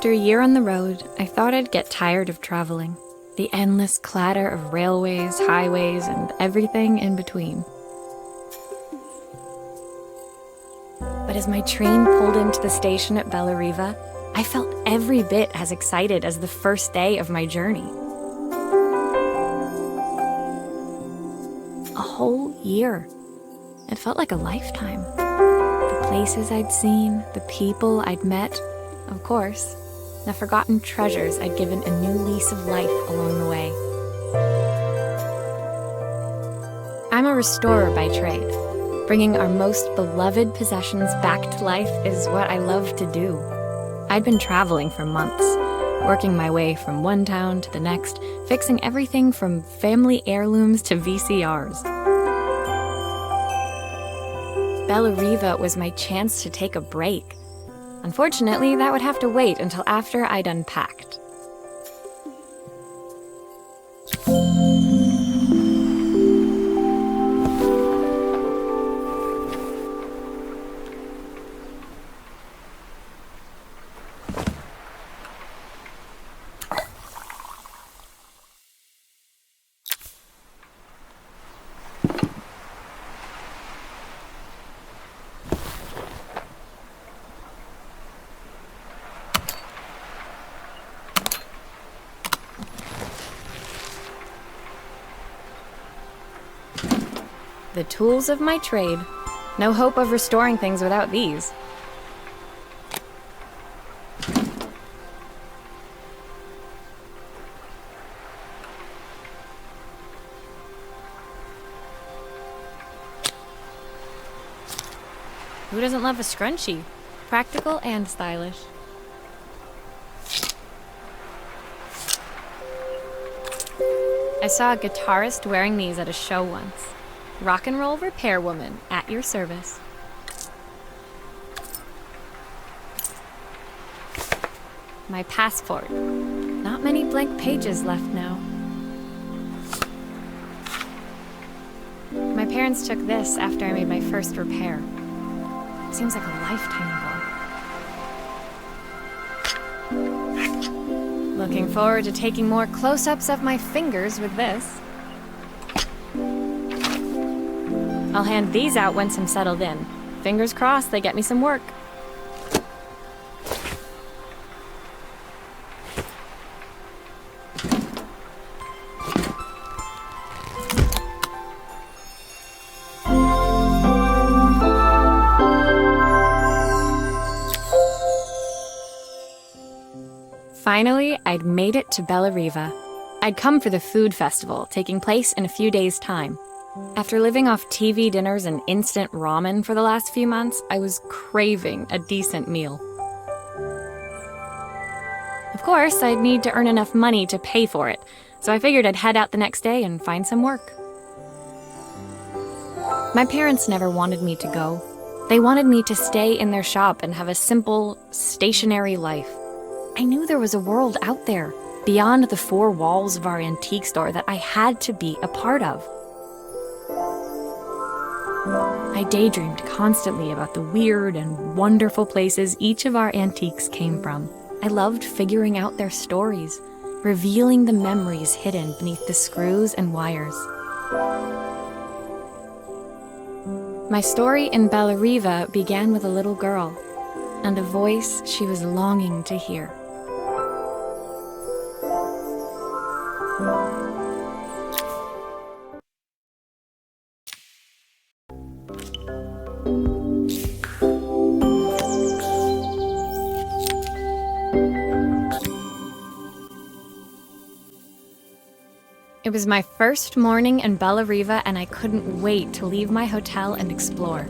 After a year on the road, I thought I'd get tired of traveling. The endless clatter of railways, highways, and everything in between. But as my train pulled into the station at Bellariva, I felt every bit as excited as the first day of my journey. A whole year. It felt like a lifetime. The places I'd seen, the people I'd met, of course, the forgotten treasures I'd given a new lease of life along the way. I'm a restorer by trade. Bringing our most beloved possessions back to life is what I love to do. I'd been traveling for months, working my way from one town to the next, fixing everything from family heirlooms to VCRs. Bellariva was my chance to take a break. Unfortunately, that would have to wait until after I'd unpacked. The tools of my trade. No hope of restoring things without these. Who doesn't love a scrunchie? Practical and stylish. I saw a guitarist wearing these at a show once. Rock and roll repair woman, at your service. My passport. Not many blank pages left now. My parents took this after I made my first repair. Seems like a lifetime ago. Looking forward to taking more close-ups of my fingers with this. I'll hand these out once I'm settled in. Fingers crossed they get me some work. Finally, I'd made it to Bellariva. I'd come for the food festival, taking place in a few days' time. After living off TV dinners and instant ramen for the last few months, I was craving a decent meal. Of course, I'd need to earn enough money to pay for it, so I figured I'd head out the next day and find some work. My parents never wanted me to go. They wanted me to stay in their shop and have a simple, stationary life. I knew there was a world out there, beyond the four walls of our antique store, that I had to be a part of. I daydreamed constantly about the weird and wonderful places each of our antiques came from. I loved figuring out their stories, revealing the memories hidden beneath the screws and wires. My story in Bellariva began with a little girl and a voice she was longing to hear. It was my first morning in Bellariva, and I couldn't wait to leave my hotel and explore.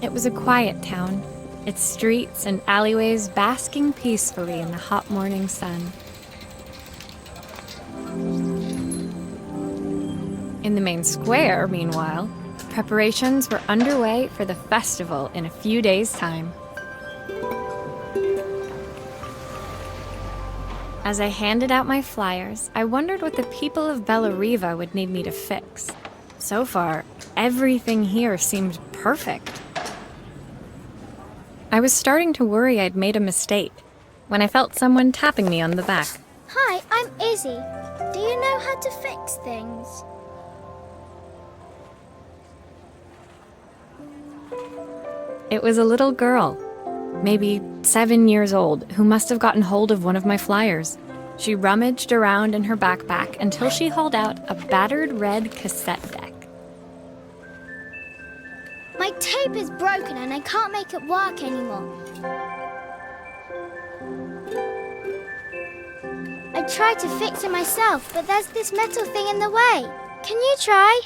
It was a quiet town, its streets and alleyways basking peacefully in the hot morning sun. In the main square, meanwhile, preparations were underway for the festival in a few days' time. As I handed out my flyers, I wondered what the people of Bellariva would need me to fix. So far, everything here seemed perfect. I was starting to worry I'd made a mistake. when I felt someone tapping me on the back. Hi, I'm Izzy. Do you know how to fix things? It was a little girl, maybe 7 years old, who must have gotten hold of one of my flyers. She rummaged around in her backpack until she hauled out a battered red cassette deck. My tape is broken and I can't make it work anymore. I tried to fix it myself, but there's this metal thing in the way. Can you try?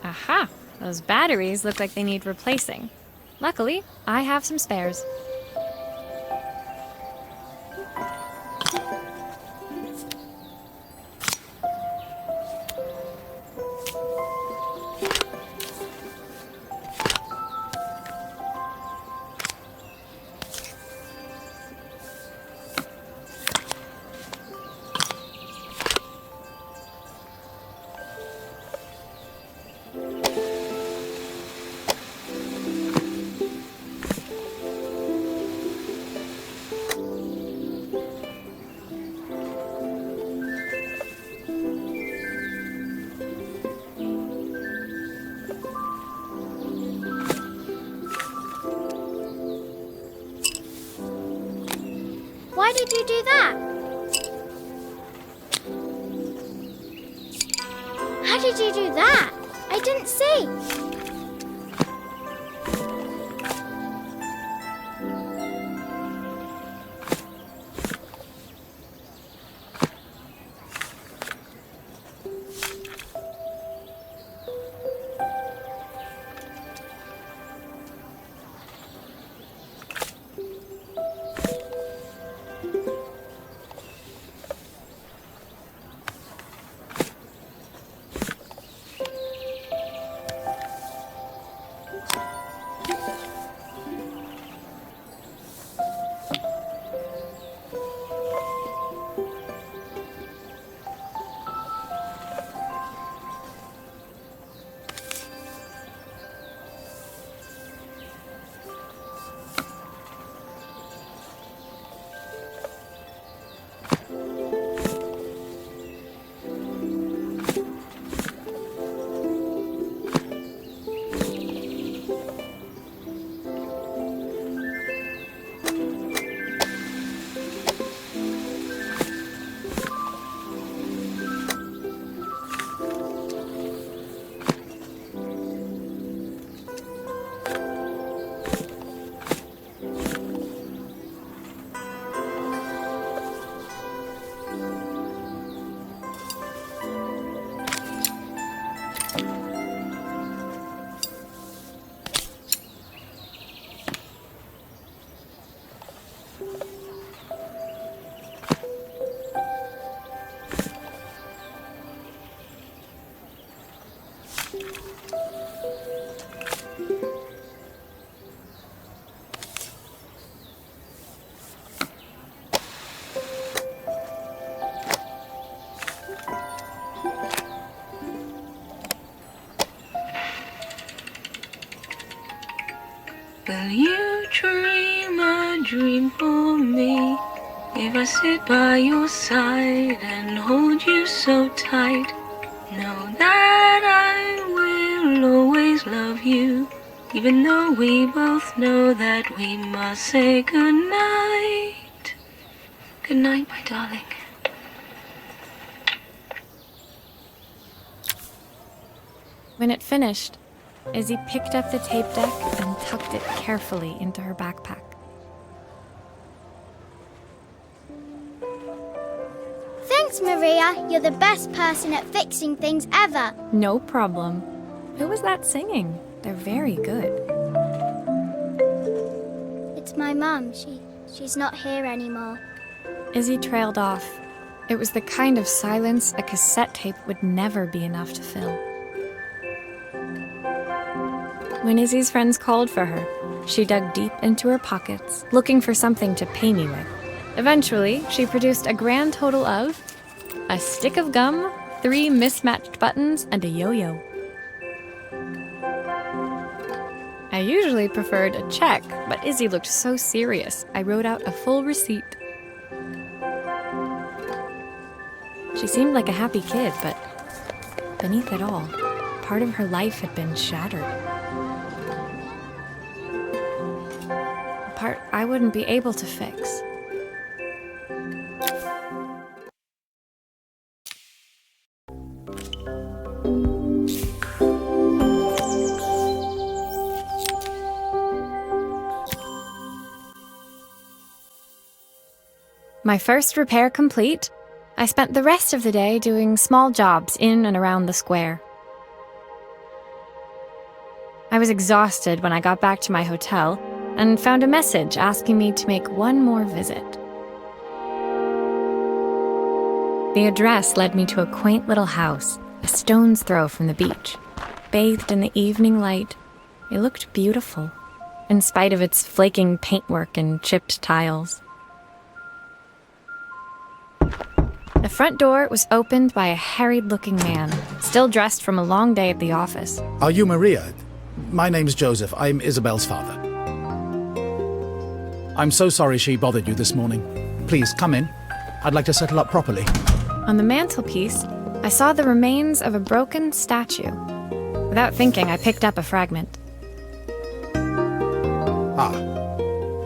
Aha! Those batteries look like they need replacing. Luckily, I have some spares. Why did you do that? How did you do that? I didn't see. Will you dream a dream for me? If I sit by your side and hold you so tight, know that I will always love you, even though we both know that we must say goodnight. Good night, my darling. When it finished, Izzy picked up the tape deck and tucked it carefully into her backpack. Thanks, Maria. You're the best person at fixing things ever. No problem. Who was that singing? They're very good. It's my mum. She's not here anymore. Izzy trailed off. It was the kind of silence a cassette tape would never be enough to fill. When Izzy's friends called for her, she dug deep into her pockets, looking for something to pay me with. Eventually, she produced a grand total of a stick of gum, 3 mismatched buttons, and a yo-yo. I usually preferred a check, but Izzy looked so serious, I wrote out a full receipt. She seemed like a happy kid, but beneath it all, part of her life had been shattered. A part I wouldn't be able to fix. My first repair complete, I spent the rest of the day doing small jobs in and around the square. I was exhausted when I got back to my hotel and found a message asking me to make one more visit. The address led me to a quaint little house, a stone's throw from the beach. Bathed in the evening light, it looked beautiful, in spite of its flaking paintwork and chipped tiles. The front door was opened by a harried-looking man, still dressed from a long day at the office. Are you Maria? My name's Joseph. I'm Isabel's father. I'm so sorry she bothered you this morning. Please, come in. I'd like to settle up properly. On the mantelpiece, I saw the remains of a broken statue. Without thinking, I picked up a fragment. Ah,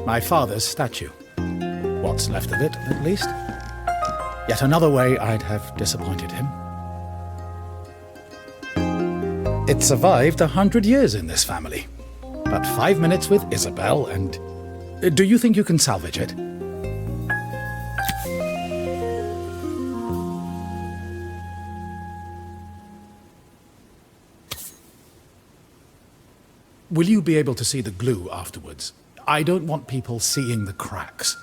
my father's statue. What's left of it, at least. Yet another way I'd have disappointed him. It survived 100 years in this family. But 5 minutes with Isabel and... Do you think you can salvage it? Will you be able to see the glue afterwards? I don't want people seeing the cracks.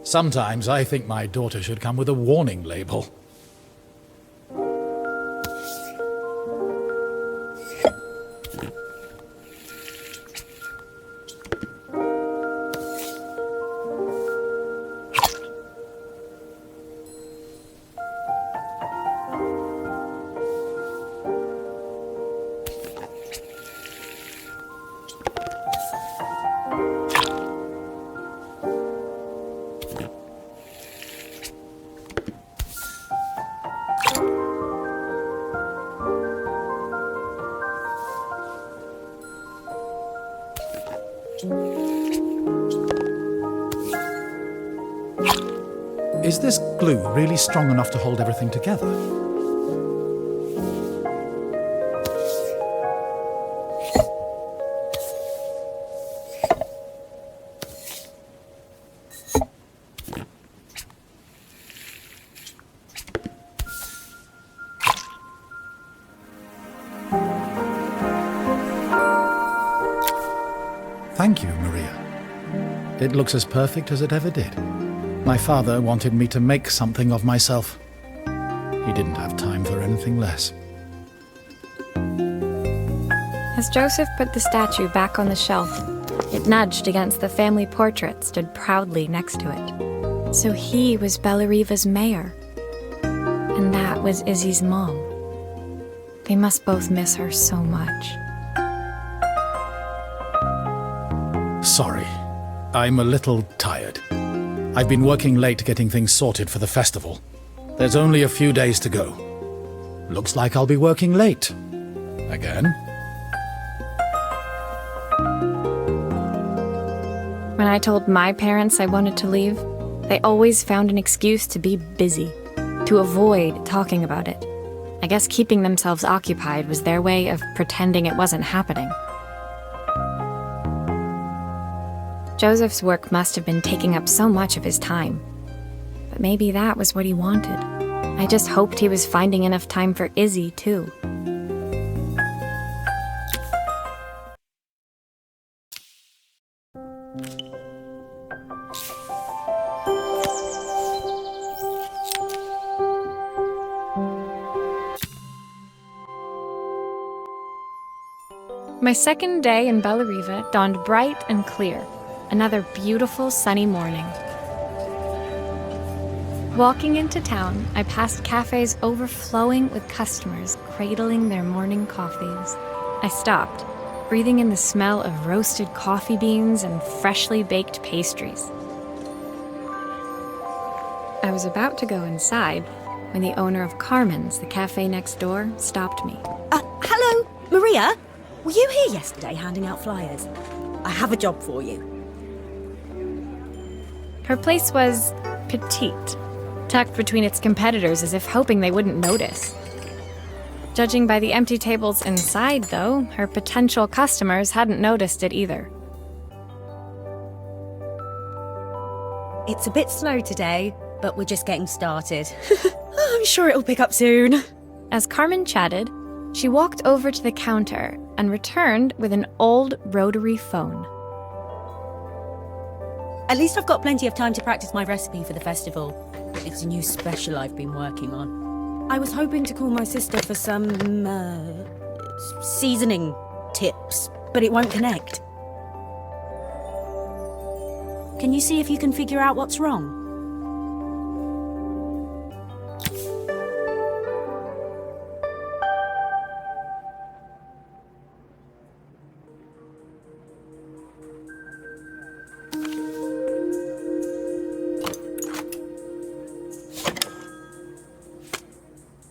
Sometimes I think my daughter should come with a warning label. Is this glue really strong enough to hold everything together? Thank you, Maria. It looks as perfect as it ever did. My father wanted me to make something of myself. He didn't have time for anything less. As Joseph put the statue back on the shelf, it nudged against the family portrait stood proudly next to it. So he was Bellariva's mayor. And that was Izzy's mom. They must both miss her so much. Sorry, I'm a little tired. I've been working late getting things sorted for the festival. There's only a few days to go. Looks like I'll be working late. Again. When I told my parents I wanted to leave, they always found an excuse to be busy. to avoid talking about it. I guess keeping themselves occupied was their way of pretending it wasn't happening. Joseph's work must have been taking up so much of his time. But maybe that was what he wanted. I just hoped he was finding enough time for Izzy, too. My second day in Bellariva dawned bright and clear. Another beautiful sunny morning. Walking into town, I passed cafes overflowing with customers cradling their morning coffees. I stopped, breathing in the smell of roasted coffee beans and freshly baked pastries. I was about to go inside when the owner of Carmen's, the cafe next door, stopped me. Hello, Maria? Were you here yesterday handing out flyers? I have a job for you. Her place was petite, tucked between its competitors as if hoping they wouldn't notice. Judging by the empty tables inside, though, her potential customers hadn't noticed it either. It's a bit slow today, but we're just getting started. I'm sure it'll pick up soon. As Carmen chatted, she walked over to the counter and returned with an old rotary phone. At least I've got plenty of time to practice my recipe for the festival. It's a new special I've been working on. I was hoping to call my sister for some, seasoning tips, but it won't connect. Can you see if you can figure out what's wrong?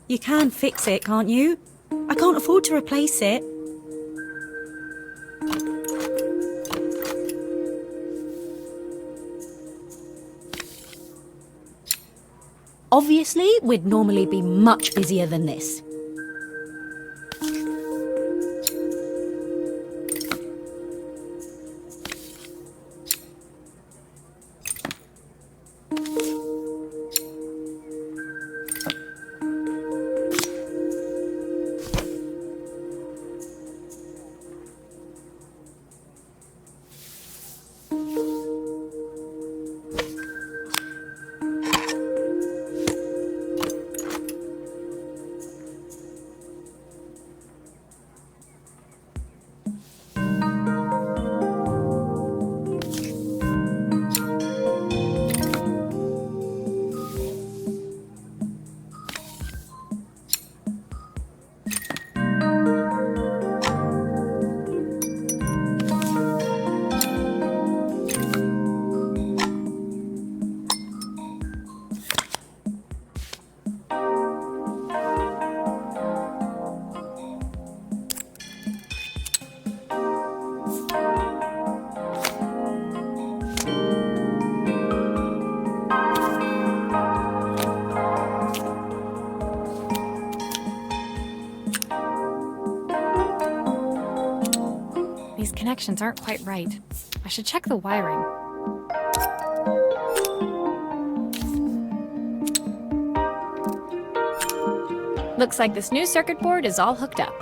You can fix it, can't you? I can't afford to replace it. Obviously, we'd normally be much busier than this. These connections aren't quite right. I should check the wiring. Looks like this new circuit board is all hooked up.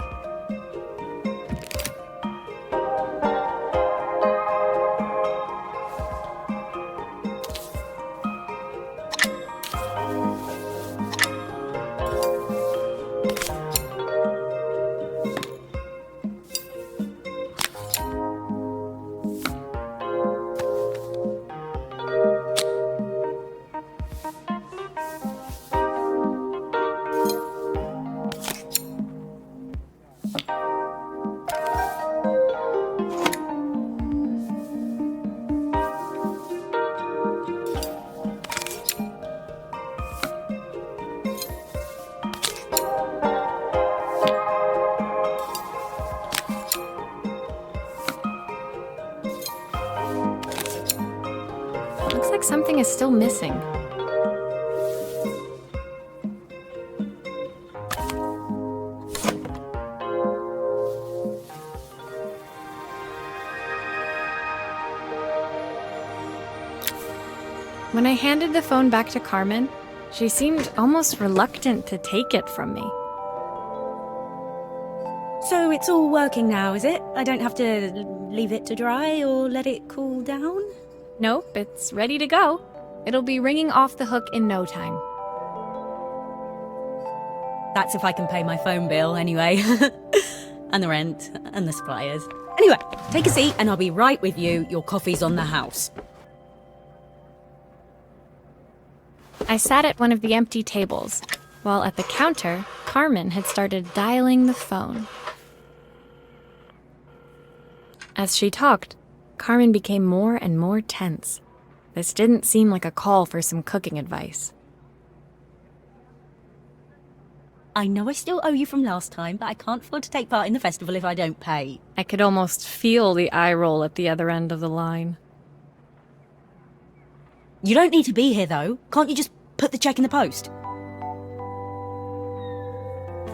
Looks like something is still missing. When I handed the phone back to Carmen, she seemed almost reluctant to take it from me. So it's all working now, is it? I don't have to leave it to dry or let it cool down? Nope, it's ready to go. It'll be ringing off the hook in no time. That's if I can pay my phone bill, anyway. And the rent, and the suppliers. Anyway, take a seat and I'll be right with you. Your coffee's on the house. I sat at one of the empty tables, while at the counter, Carmen had started dialing the phone. As she talked, Carmen became more and more tense. This didn't seem like a call for some cooking advice. I know I still owe you from last time, but I can't afford to take part in the festival if I don't pay. I could almost feel the eye roll at the other end of the line. You don't need to be here, though. Can't you just put the check in the post?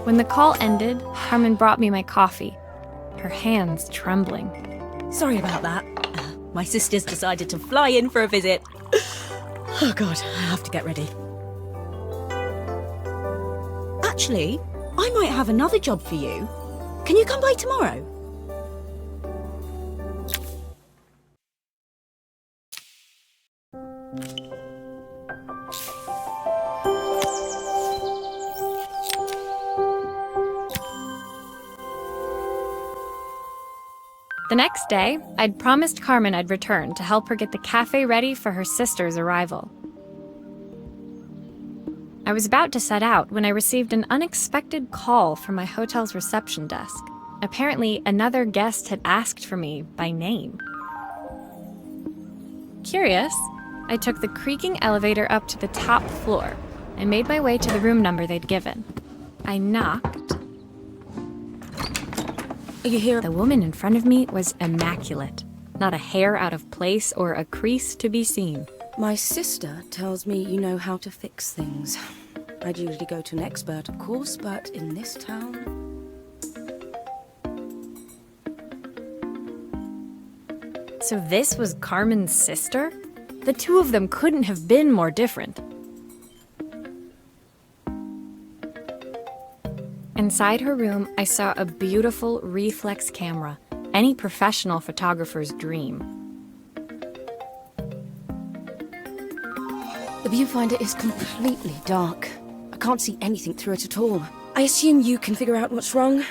When the call ended, Carmen brought me my coffee, her hands trembling. Sorry about that. My sister's decided to fly in for a visit. Oh God, I have to get ready. Actually, I might have another job for you. Can you come by tomorrow? The next day, I'd promised Carmen I'd return to help her get the cafe ready for her sister's arrival. I was about to set out when I received an unexpected call from my hotel's reception desk. Apparently, another guest had asked for me by name. Curious, I took the creaking elevator up to the top floor and made my way to the room number they'd given. I knocked. You hear? The woman in front of me was immaculate. Not a hair out of place or a crease to be seen. My sister tells me you know how to fix things. I'd usually go to an expert, of course, but in this town... So this was Carmen's sister? The two of them couldn't have been more different. Inside her room, I saw a beautiful reflex camera, any professional photographer's dream. The viewfinder is completely dark. I can't see anything through it at all. I assume you can figure out what's wrong?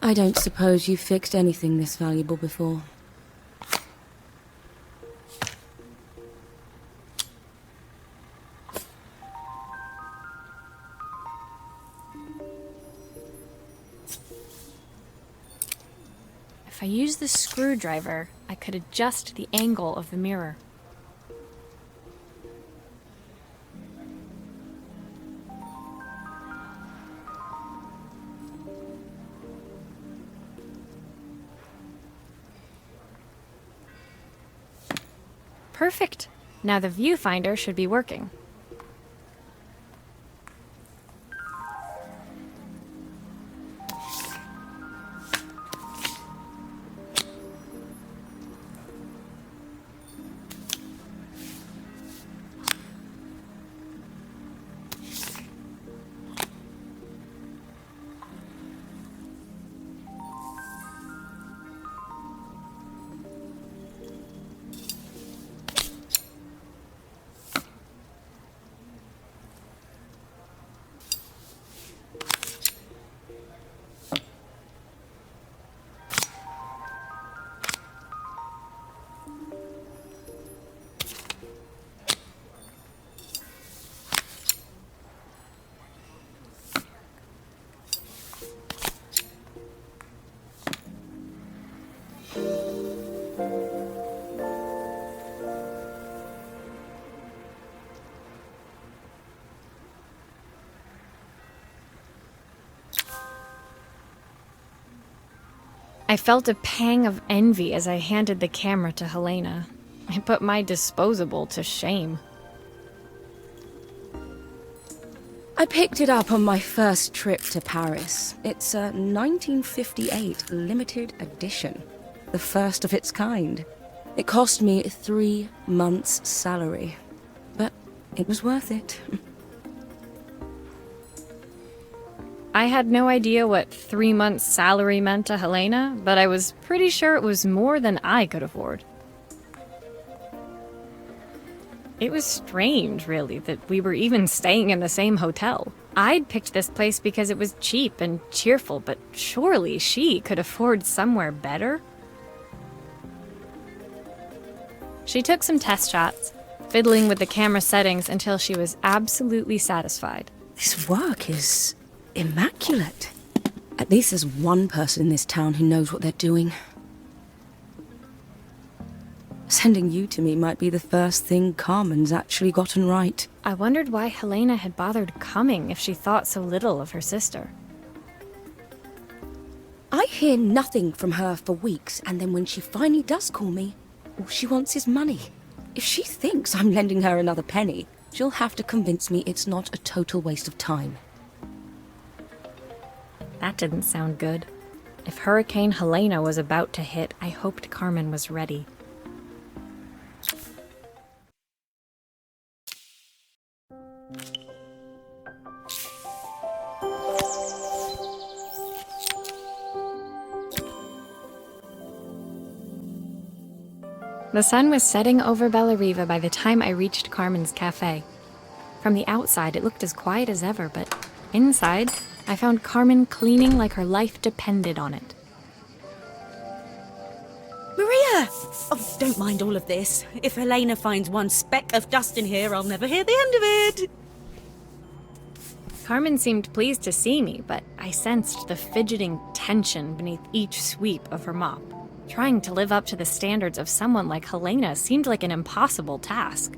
I don't suppose you've fixed anything this valuable before. If I used the screwdriver, I could adjust the angle of the mirror. Perfect. Now the viewfinder should be working. I felt a pang of envy as I handed the camera to Helena. I put my disposable to shame. I picked it up on my first trip to Paris. It's a 1958 limited edition, the first of its kind. It cost me 3 months' salary, but it was worth it. I had no idea what 3 months' salary meant to Helena, but I was pretty sure it was more than I could afford. It was strange, really, that we were even staying in the same hotel. I'd picked this place because it was cheap and cheerful, but surely she could afford somewhere better? She took some test shots, fiddling with the camera settings until she was absolutely satisfied. This work is immaculate. At least there's one person in this town who knows what they're doing. Sending you to me might be the first thing Carmen's actually gotten right. I wondered why Helena had bothered coming if she thought so little of her sister. I hear nothing from her for weeks, and then when she finally does call me, all she wants is money. If she thinks I'm lending her another penny, she'll have to convince me it's not a total waste of time. That didn't sound good. If Hurricane Helena was about to hit, I hoped Carmen was ready. The sun was setting over Bellariva by the time I reached Carmen's cafe. From the outside, it looked as quiet as ever, but inside, I found Carmen cleaning like her life depended on it. Maria! Oh, don't mind all of this. If Helena finds one speck of dust in here, I'll never hear the end of it. Carmen seemed pleased to see me, but I sensed the fidgeting tension beneath each sweep of her mop. Trying to live up to the standards of someone like Helena seemed like an impossible task.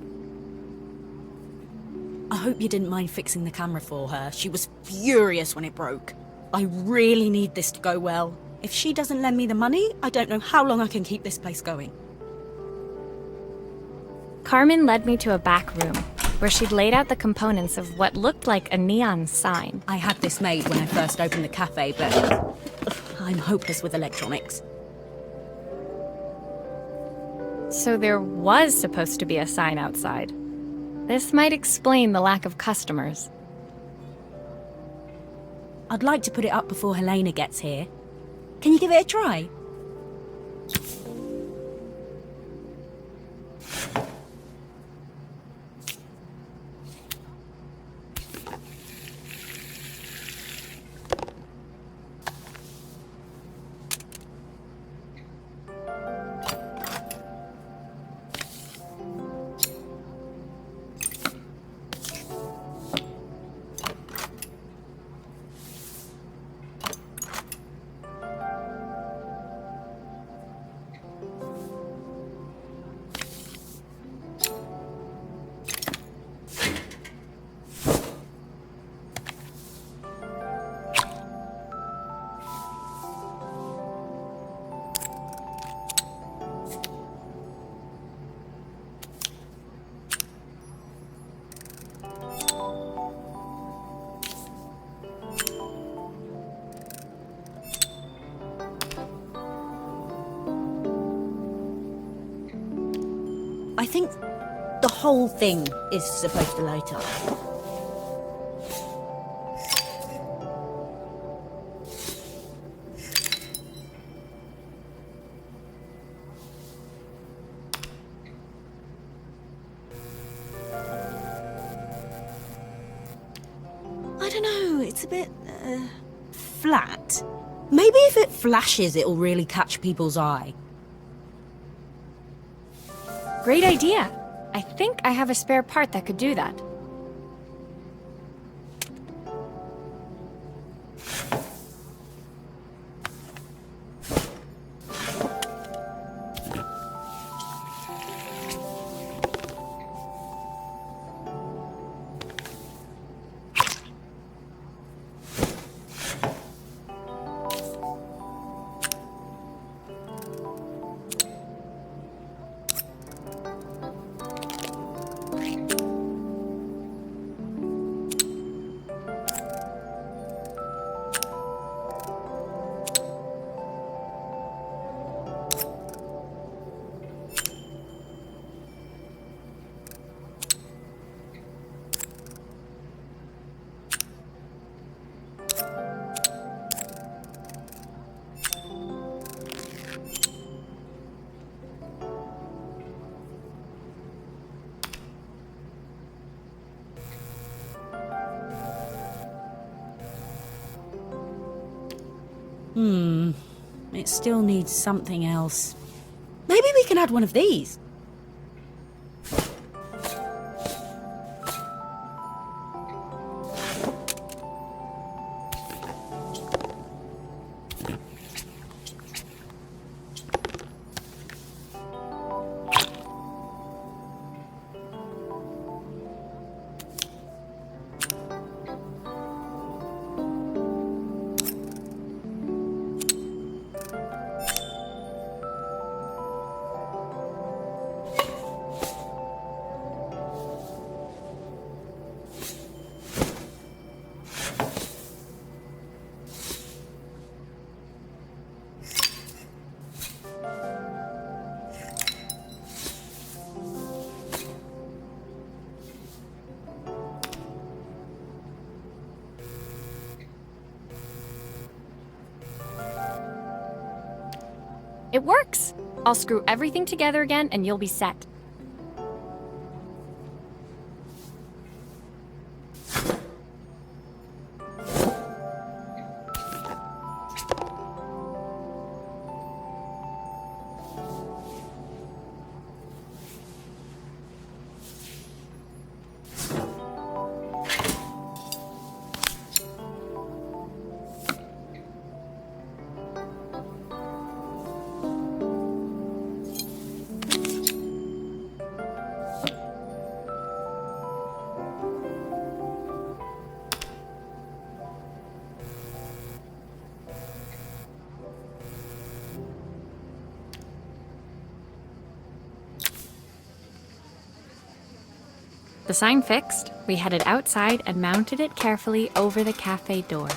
I hope you didn't mind fixing the camera for her. She was furious when it broke. I really need this to go well. If she doesn't lend me the money, I don't know how long I can keep this place going. Carmen led me to a back room, where she'd laid out the components of what looked like a neon sign. I had this made when I first opened the cafe, but I'm hopeless with electronics. So there was supposed to be a sign outside. This might explain the lack of customers. I'd like to put it up before Helena gets here. Can you give it a try? I think the whole thing is supposed to light up. I don't know, it's a bit, flat. Maybe if it flashes, it'll really catch people's eye. Great idea! I think I have a spare part that could do that. It still needs something else. Maybe we can add one of these. It works! I'll screw everything together again and you'll be set. The sign fixed, we headed outside and mounted it carefully over the cafe door.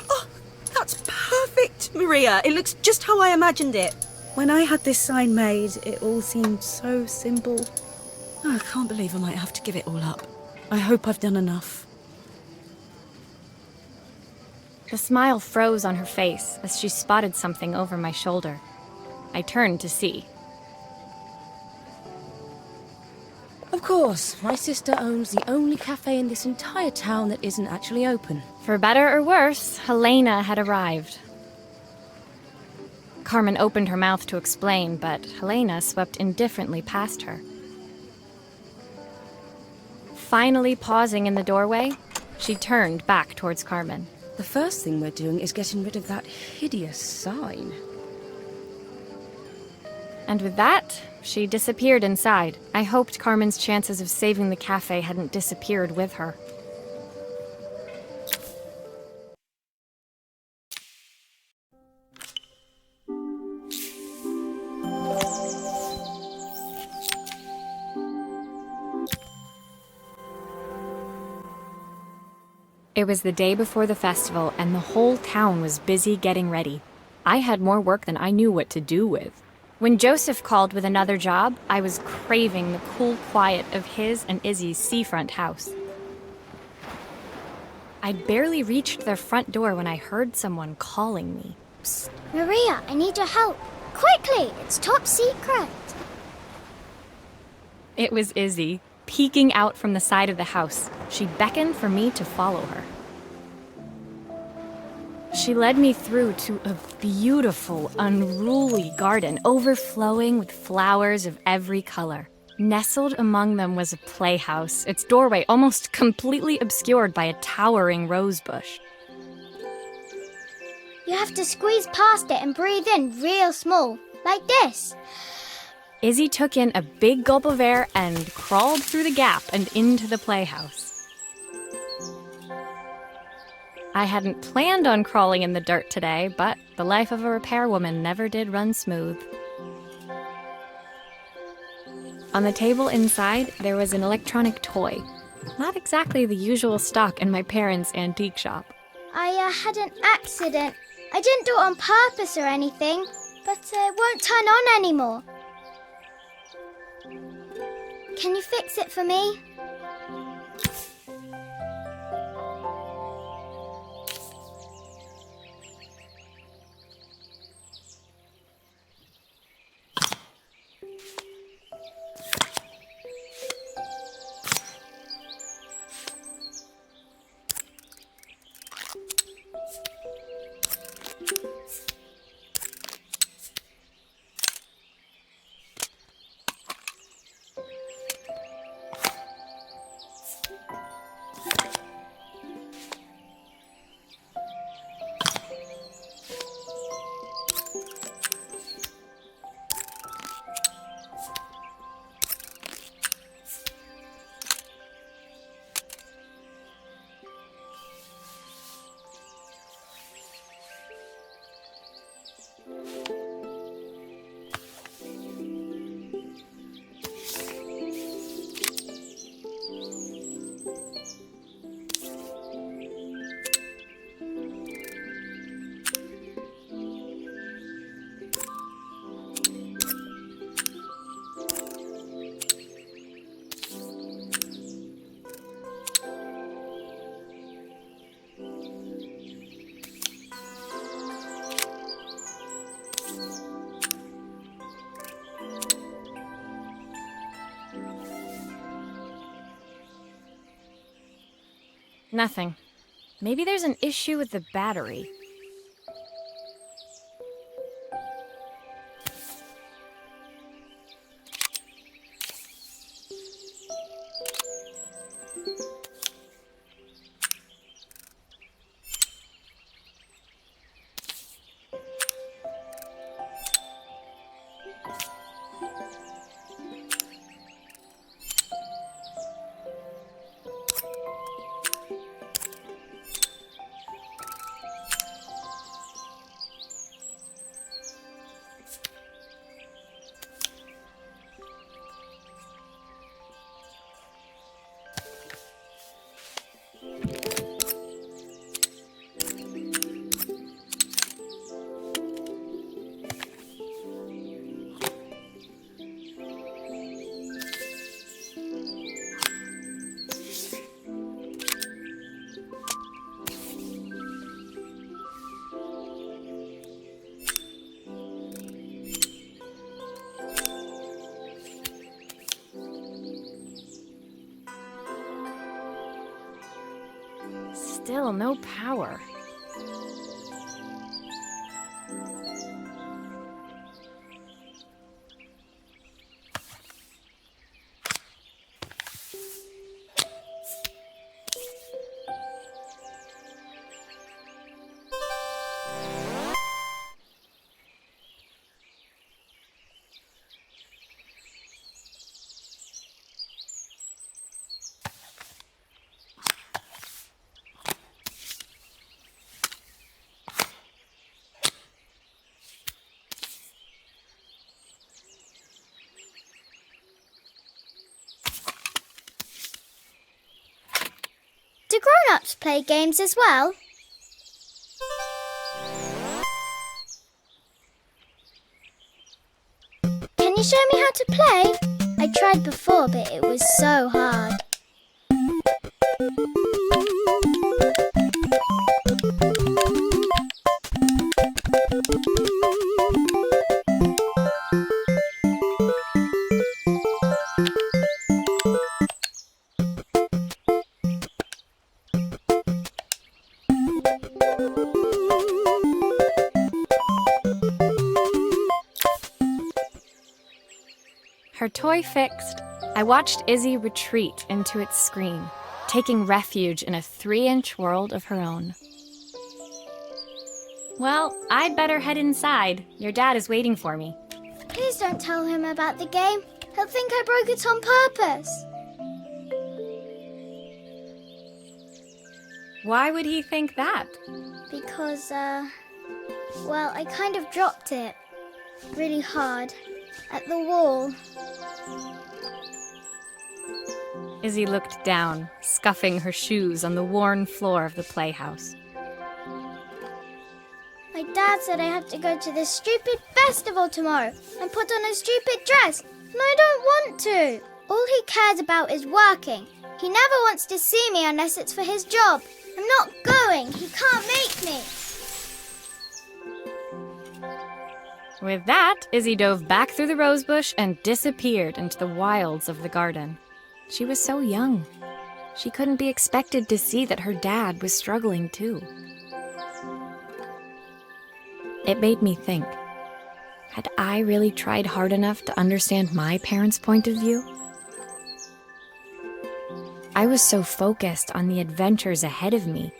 Oh, that's perfect, Maria. It looks just how I imagined it. When I had this sign made, it all seemed so simple. Oh, I can't believe I might have to give it all up. I hope I've done enough. The smile froze on her face as she spotted something over my shoulder. I turned to see. Of course, my sister owns the only cafe in this entire town that isn't actually open. For better or worse, Helena had arrived. Carmen opened her mouth to explain, but Helena swept indifferently past her. Finally pausing in the doorway, she turned back towards Carmen. The first thing we're doing is getting rid of that hideous sign. And with that, she disappeared inside. I hoped Carmen's chances of saving the cafe hadn't disappeared with her. It was the day before the festival, and the whole town was busy getting ready. I had more work than I knew what to do with. When Joseph called with another job, I was craving the cool quiet of his and Izzy's seafront house. I'd barely reached their front door when I heard someone calling me. Psst. Maria, I need your help. Quickly, it's top secret. It was Izzy, peeking out from the side of the house. She beckoned for me to follow her. She led me through to a beautiful, unruly garden overflowing with flowers of every color. Nestled among them was a playhouse, its doorway almost completely obscured by a towering rose bush. You have to squeeze past it and breathe in real small, like this. Izzy took in a big gulp of air and crawled through the gap and into the playhouse. I hadn't planned on crawling in the dirt today, but the life of a repairwoman never did run smooth. On the table inside, there was an electronic toy. Not exactly the usual stock in my parents' antique shop. I had an accident. I didn't do it on purpose or anything, but it won't turn on anymore. Can you fix it for me? Nothing. Maybe there's an issue with the battery. Still no power. Do grown-ups play games as well? Can you show me how to play? I tried before, but it was so hard. Her toy fixed, I watched Izzy retreat into its screen, taking refuge in a 3-inch world of her own. Well, I'd better head inside. Your dad is waiting for me. Please don't tell him about the game. He'll think I broke it on purpose. Why would he think that? Because, well, I kind of dropped it really hard at the wall. Izzy looked down, scuffing her shoes on the worn floor of the playhouse. My dad said I have to go to this stupid festival tomorrow and put on a stupid dress, and I don't want to. All he cares about is working. He never wants to see me unless it's for his job. I'm not going. He can't make me. With that, Izzy dove back through the rosebush and disappeared into the wilds of the garden. She was so young. She couldn't be expected to see that her dad was struggling too. It made me think, had I really tried hard enough to understand my parents' point of view? I was so focused on the adventures ahead of me,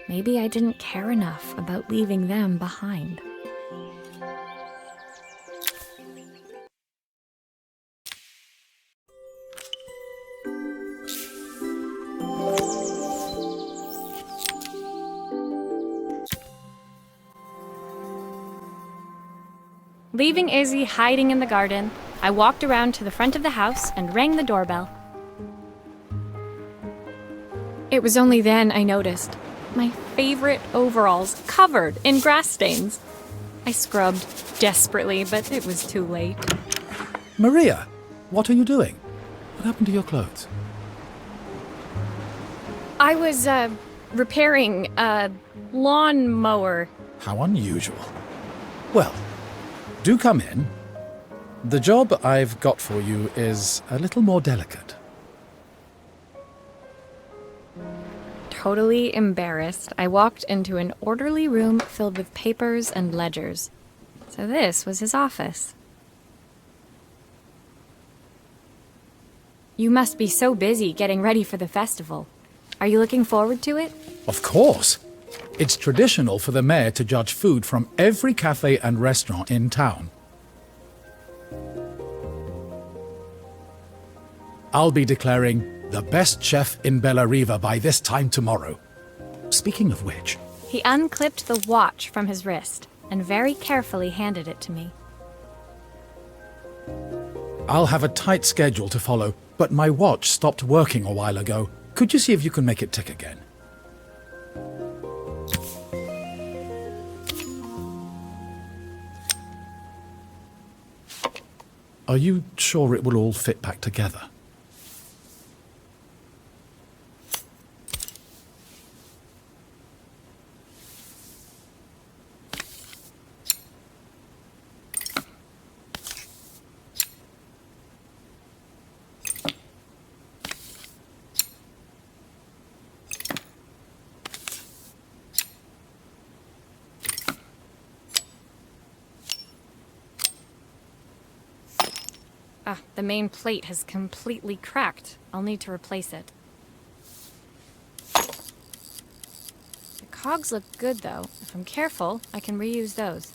maybe I didn't care enough about leaving them behind. Leaving Izzy hiding in the garden, I walked around to the front of the house and rang the doorbell. It was only then I noticed my favorite overalls covered in grass stains. I scrubbed desperately, but it was too late. Maria, what are you doing? What happened to your clothes? I was, repairing a lawnmower. How unusual. Well, do come in. The job I've got for you is a little more delicate. totally embarrassed, I walked into an orderly room filled with papers and ledgers. So this was his office. You must be so busy getting ready for the festival. Are you looking forward to it? Of course. It's traditional for the mayor to judge food from every cafe and restaurant in town. I'll be declaring the best chef in Bella Riva by this time tomorrow. Speaking of which... He unclipped the watch from his wrist and very carefully handed it to me. I'll have a tight schedule to follow, but my watch stopped working a while ago. Could you see if you can make it tick again? Are you sure it will all fit back together? The main plate has completely cracked. I'll need to replace it. The cogs look good, though. If I'm careful, I can reuse those.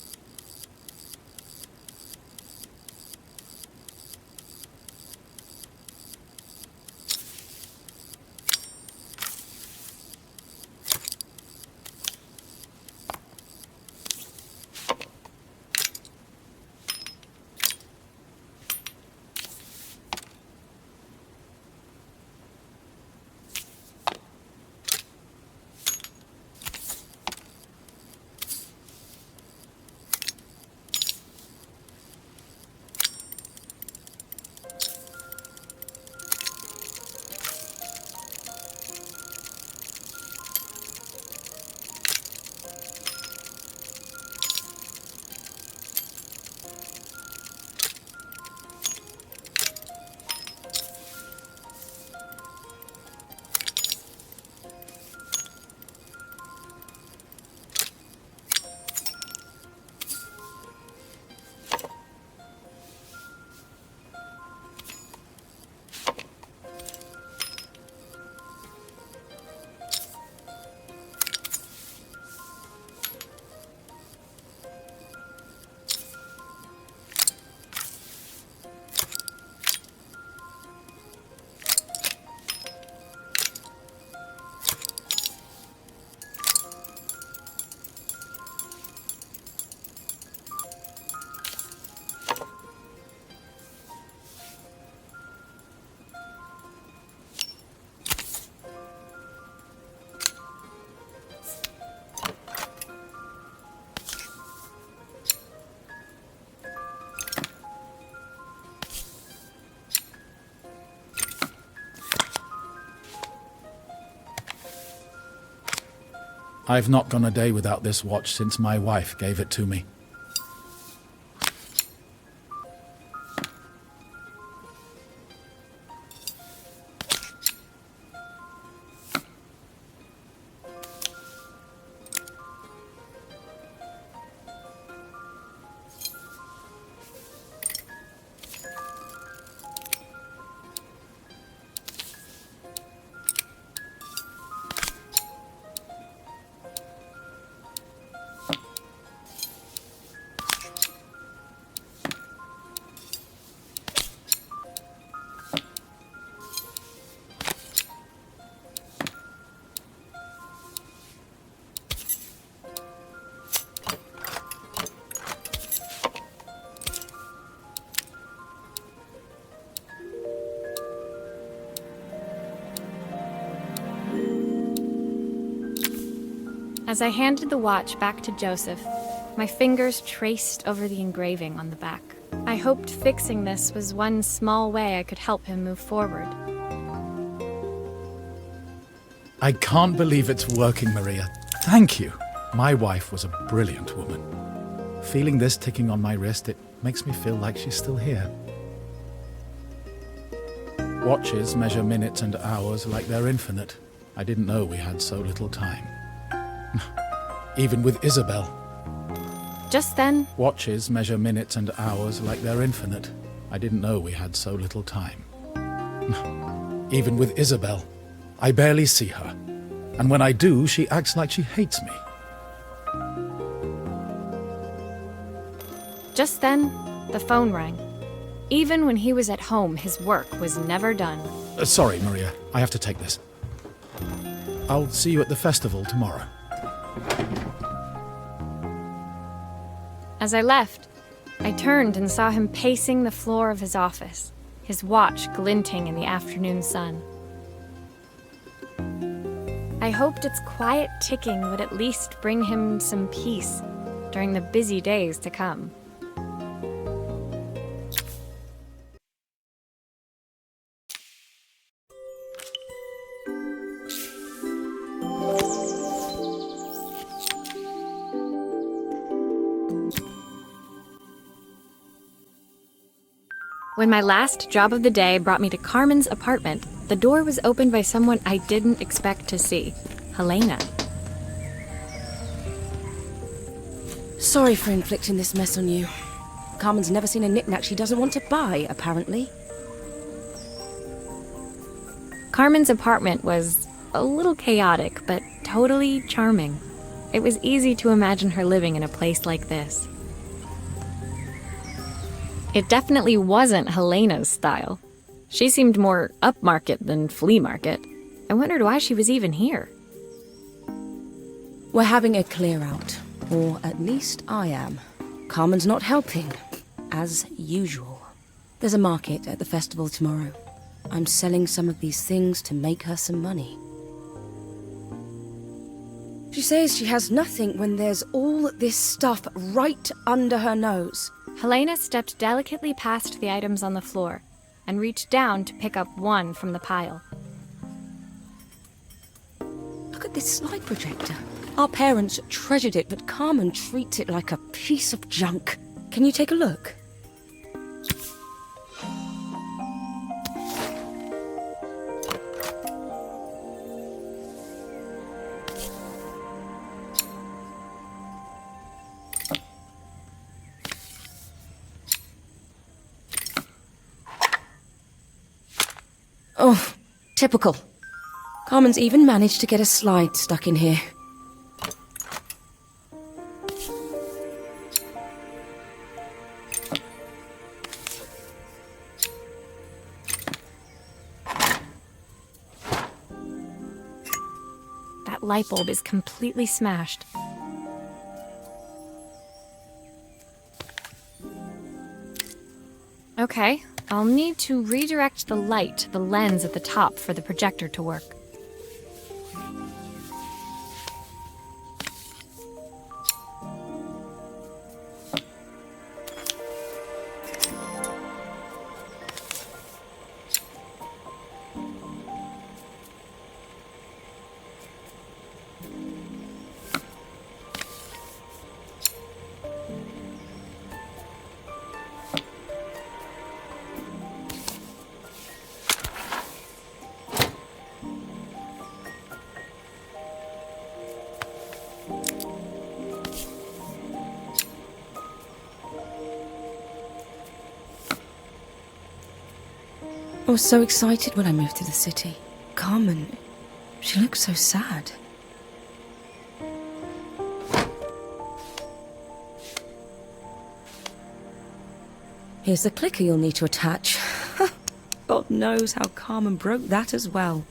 I've not gone a day without this watch since my wife gave it to me. As I handed the watch back to Joseph, my fingers traced over the engraving on the back. I hoped fixing this was one small way I could help him move forward. I can't believe it's working, Maria. Thank you. My wife was a brilliant woman. Feeling this ticking on my wrist, it makes me feel like she's still here. Watches measure minutes and hours like they're infinite. I didn't know we had so little time. Even with Isabel. Just then, Watches measure minutes and hours like they're infinite. I didn't know we had so little time. Even with Isabel, I barely see her. And when I do, she acts like she hates me. just then, the phone rang. Even when he was at home, his work was never done. Sorry, Maria. I have to take this. I'll see you at the festival tomorrow. As I left, I turned and saw him pacing the floor of his office, his watch glinting in the afternoon sun. I hoped its quiet ticking would at least bring him some peace during the busy days to come. When my last job of the day brought me to Carmen's apartment, the door was opened by someone I didn't expect to see, Helena. Sorry for inflicting this mess on you. Carmen's never seen a knick-knack she doesn't want to buy, apparently. Carmen's apartment was a little chaotic, but totally charming. It was easy to imagine her living in a place like this. It definitely wasn't Helena's style. She seemed more upmarket than flea market. I wondered why she was even here. We're having a clear-out, or at least I am. Carmen's not helping, as usual. There's a market at the festival tomorrow. I'm selling some of these things to make her some money. She says she has nothing when there's all this stuff right under her nose. Helena stepped delicately past the items on the floor and reached down to pick up one from the pile. Look at this slide projector. Our parents treasured it, but Carmen treats it like a piece of junk. Can you take a look? Oh, typical. Carmen's even managed to get a slide stuck in here. That light bulb is completely smashed. Okay, I'll need to redirect the light to the lens at the top for the projector to work. I was so excited when I moved to the city. Carmen, she looks so sad. Here's the clicker you'll need to attach. God knows how Carmen broke that as well.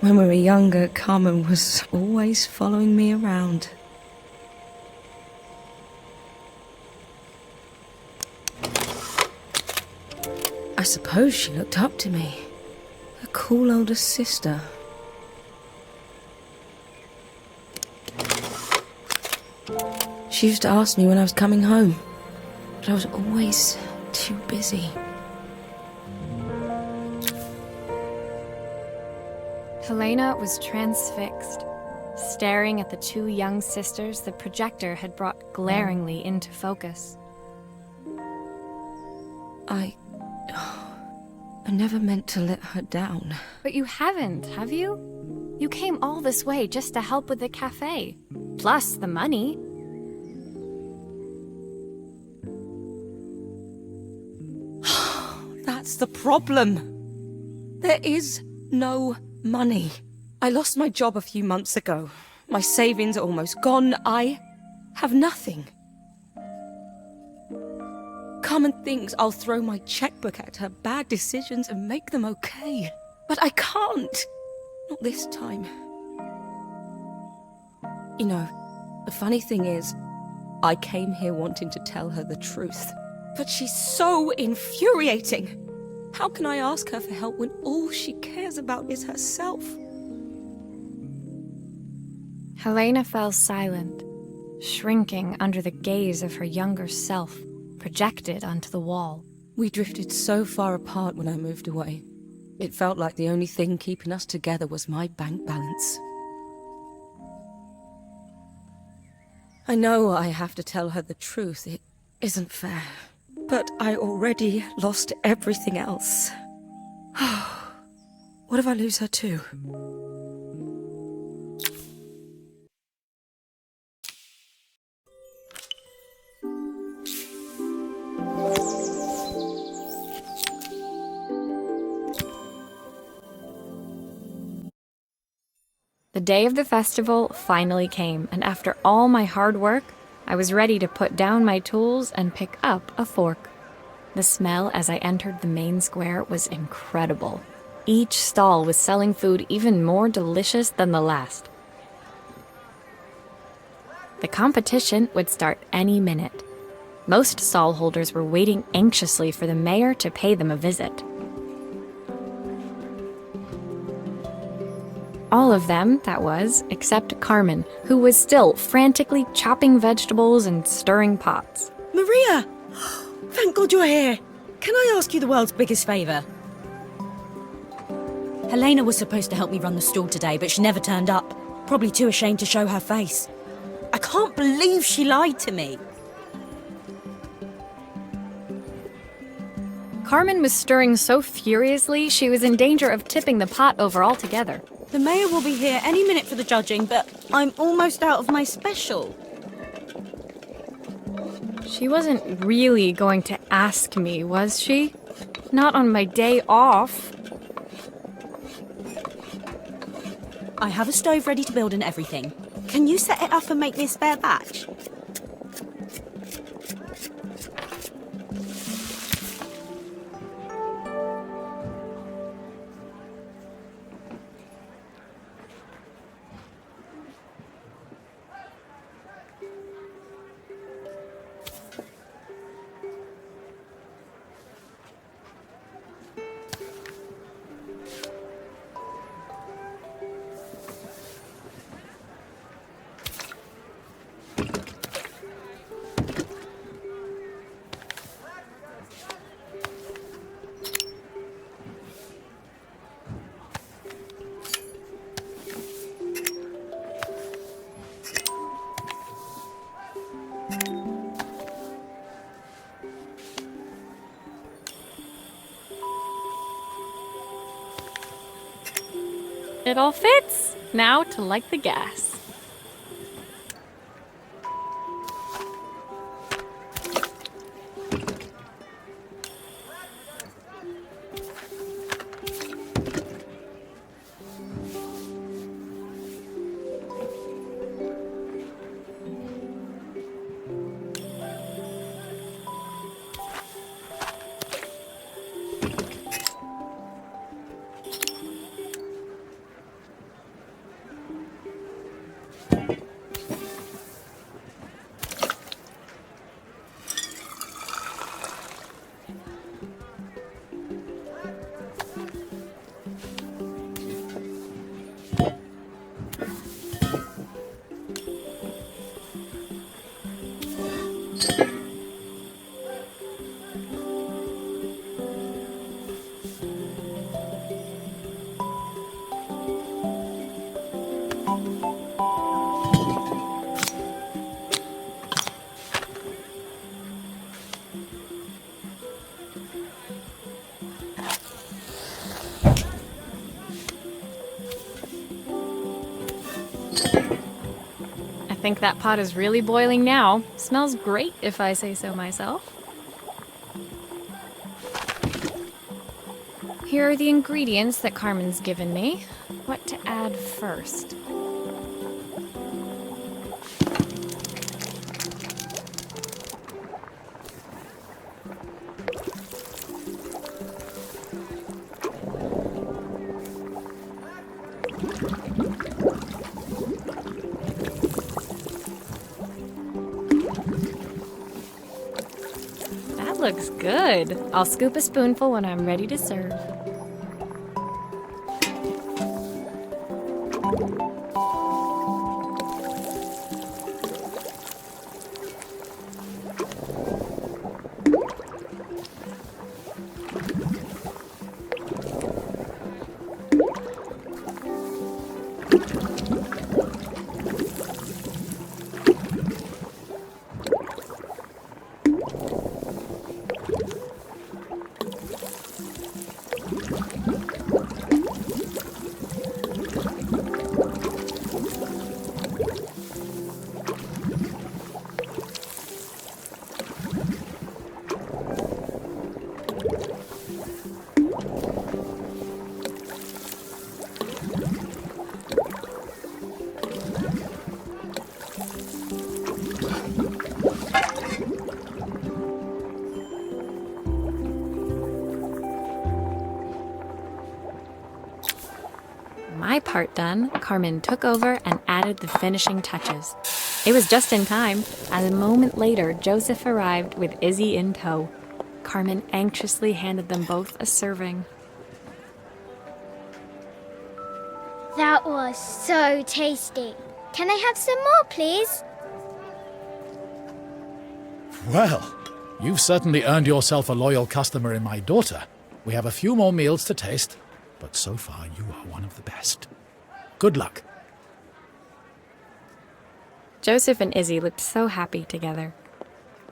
When we were younger, Carmen was always following me around. I suppose she looked up to me. A cool older sister. She used to ask me when I was coming home, but I was always too busy. Helena was transfixed, staring at the two young sisters the projector had brought glaringly into focus. I never meant to let her down. But you haven't, have you? You came all this way just to help with the cafe. Plus the money. That's the problem. There is no money. I lost my job a few months ago. My savings are almost gone. I have nothing. Carmen thinks I'll throw my checkbook at her bad decisions and make them okay. But I can't. Not this time. You know, the funny thing is, I came here wanting to tell her the truth. But she's so infuriating. How can I ask her for help when all she cares about is herself? Helena fell silent, shrinking under the gaze of her younger self, projected onto the wall. We drifted so far apart when I moved away. It felt like the only thing keeping us together was my bank balance. I know I have to tell her the truth. It isn't fair. But I already lost everything else. What if I lose her too? The day of the festival finally came, and after all my hard work, I was ready to put down my tools and pick up a fork. The smell as I entered the main square was incredible. Each stall was selling food even more delicious than the last. The competition would start any minute. Most stall holders were waiting anxiously for the mayor to pay them a visit. All of them, that was, except Carmen, who was still frantically chopping vegetables and stirring pots. Maria! Thank God you're here. Can I ask you the world's biggest favour? Helena was supposed to help me run the stall today, but she never turned up. Probably too ashamed to show her face. I can't believe she lied to me. Carmen was stirring so furiously she was in danger of tipping the pot over altogether. The mayor will be here any minute for the judging, but I'm almost out of my special. She wasn't really going to ask me, was she? Not on my day off. I have a stove ready to build and everything. Can you set it up and make me a spare batch? It all fits. Now to light the gas. think that pot is really boiling now. Smells great if I say so myself. Here are the ingredients that Carmen's given me. What to add first? That looks good. I'll scoop a spoonful when I'm ready to serve. My part done, Carmen took over and added the finishing touches. It was just in time, as a moment later, Joseph arrived with Izzy in tow. Carmen anxiously handed them both a serving. That was so tasty. Can I have some more, please? Well, you've certainly earned yourself a loyal customer in my daughter. We have a few more meals to taste, but so far you are one of the best. Good luck. Joseph and Izzy looked so happy together.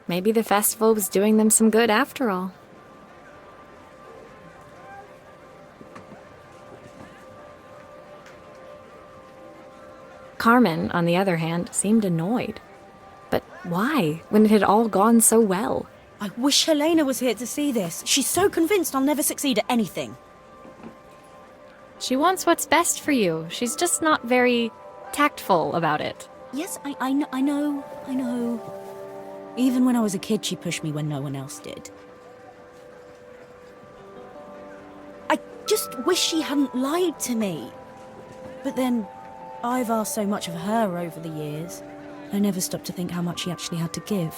Maybe the festival was doing them some good after all. Carmen, on the other hand, seemed annoyed. But why, when it had all gone so well? I wish Helena was here to see this. She's so convinced I'll never succeed at anything. She wants what's best for you. She's just not very tactful about it. Yes, I know. Even when I was a kid, she pushed me when no one else did. I just wish she hadn't lied to me. But then, I've asked so much of her over the years. I never stopped to think how much she actually had to give.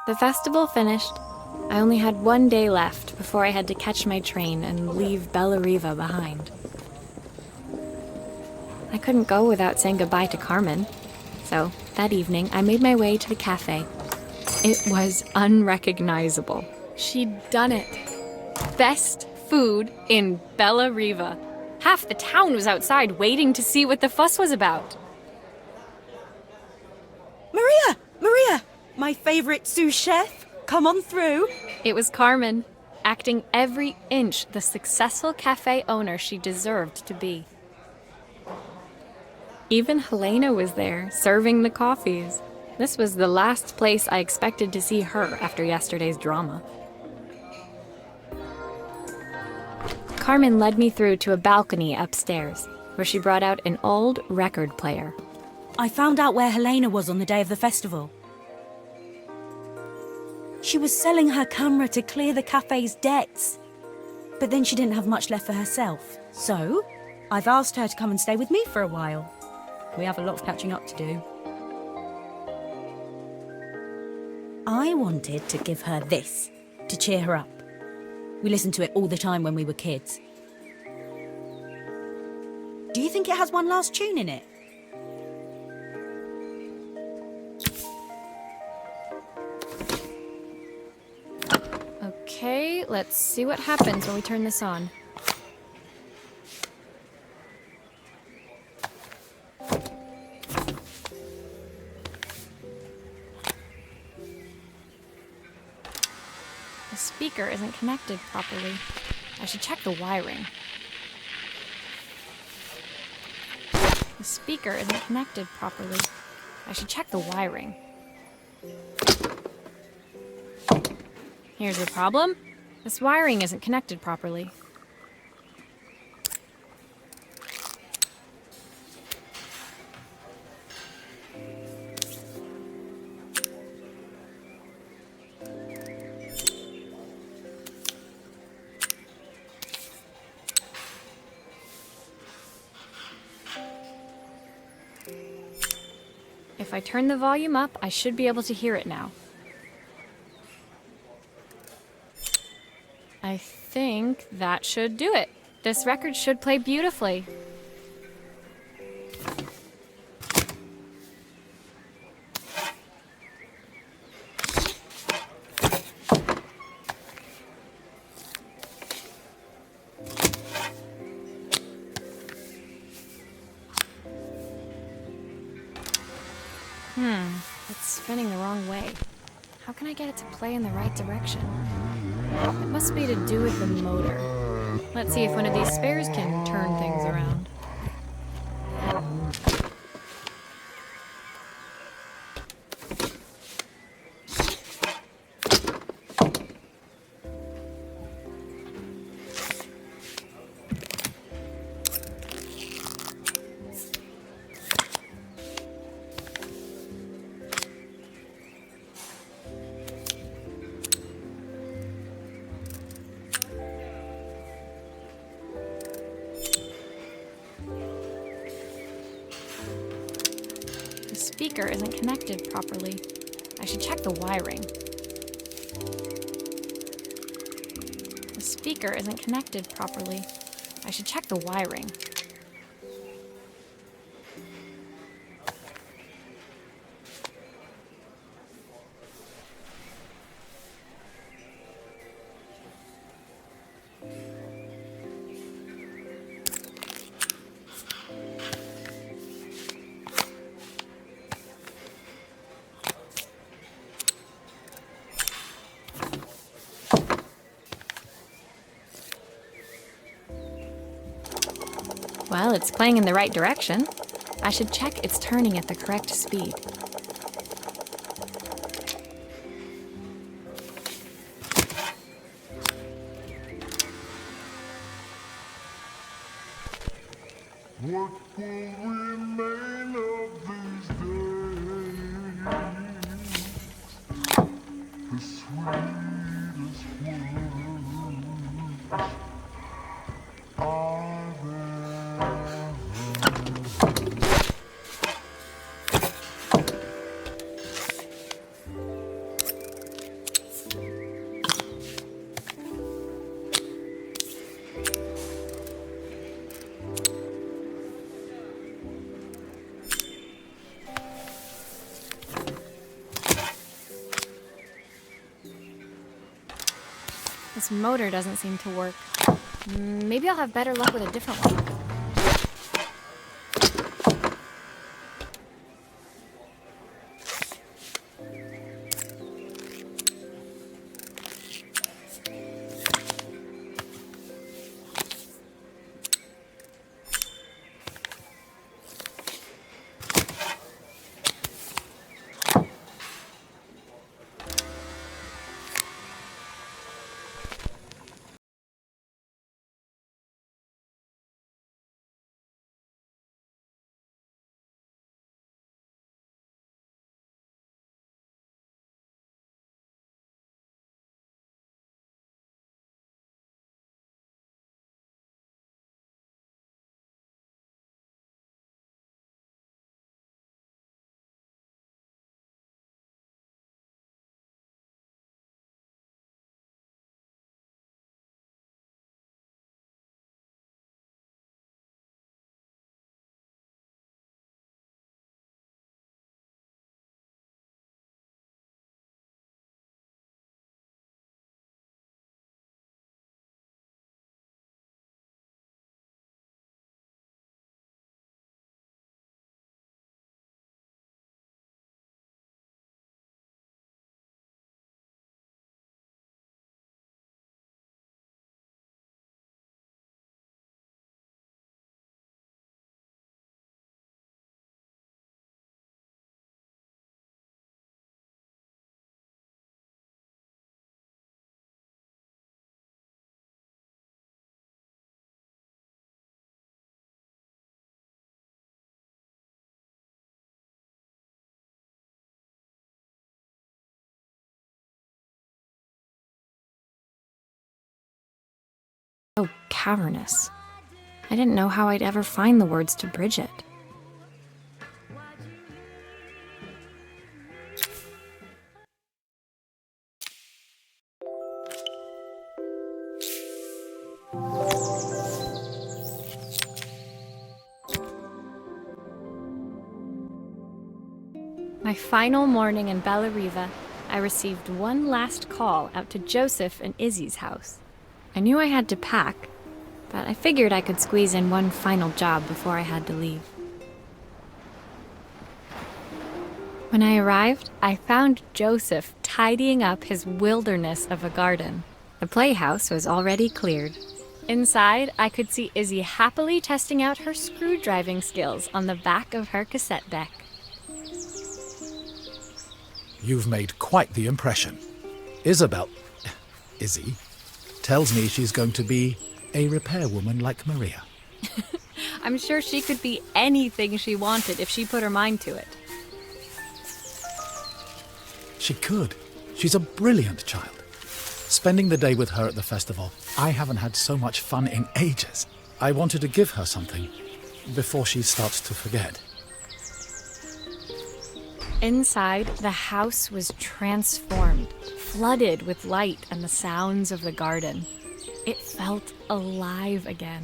The festival finished. I only had one day left before I had to catch my train and leave Bella Riva behind. I couldn't go without saying goodbye to Carmen. So, that evening, I made my way to the cafe. It was unrecognizable. She'd done it. Best food in Bella Riva. Half the town was outside waiting to see what the fuss was about. Maria! My favorite sous chef. Come on through. It was Carmen, acting every inch the successful cafe owner she deserved to be. Even Helena was there, serving the coffees. This was the last place I expected to see her after yesterday's drama. Carmen led me through to a balcony upstairs, where she brought out an old record player. I found out where Helena was on the day of the festival. She was selling her camera to clear the cafe's debts. But then she didn't have much left for herself. So, I've asked her to come and stay with me for a while. We have a lot of catching up to do. I wanted to give her this, to cheer her up. We listened to it all the time when we were kids. Do you think it has one last tune in it? Okay, let's see what happens when we turn this on. speaker isn't connected properly. I should check the wiring. The speaker isn't connected properly. I should check the wiring. Here's the problem. This wiring isn't connected properly. If I turn the volume up, I should be able to hear it now. I think that should do it. This record should play beautifully. It's spinning the wrong way. How can I get it to play in the right direction? It must be to do with the motor. Let's see if one of these spares can turn things around. The speaker isn't connected properly. I should check the wiring. The speaker isn't connected properly. I should check the wiring. Well, it's playing in the right direction. I should check it's turning at the correct speed. What will remain of these days? The sweetest words are there. This motor doesn't seem to work. Maybe I'll have better luck with a different one. so cavernous. I didn't know how I'd ever find the words to bridge it. My final morning in Bellariva, I received one last call out to Joseph and Izzy's house. I knew I had to pack, but I figured I could squeeze in one final job before I had to leave. When I arrived, I found Joseph tidying up his wilderness of a garden. The playhouse was already cleared. Inside, I could see Izzy happily testing out her screw-driving skills on the back of her cassette deck. You've made quite the impression. Izzy, tells me she's going to be a repairwoman like Maria. I'm sure she could be anything she wanted if she put her mind to it. She could. She's a brilliant child. Spending the day with her at the festival, I haven't had so much fun in ages. I wanted to give her something before she starts to forget. Inside, the house was transformed, flooded with light and the sounds of the garden. It felt alive again.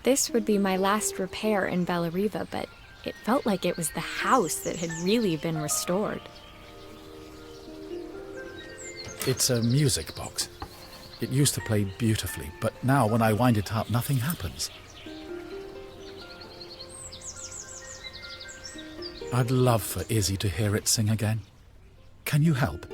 This would be my last repair in Bellariva, but it felt like it was the house that had really been restored. It's a music box. It used to play beautifully, but now when I wind it up, nothing happens. I'd love for Izzy to hear it sing again. Can you help?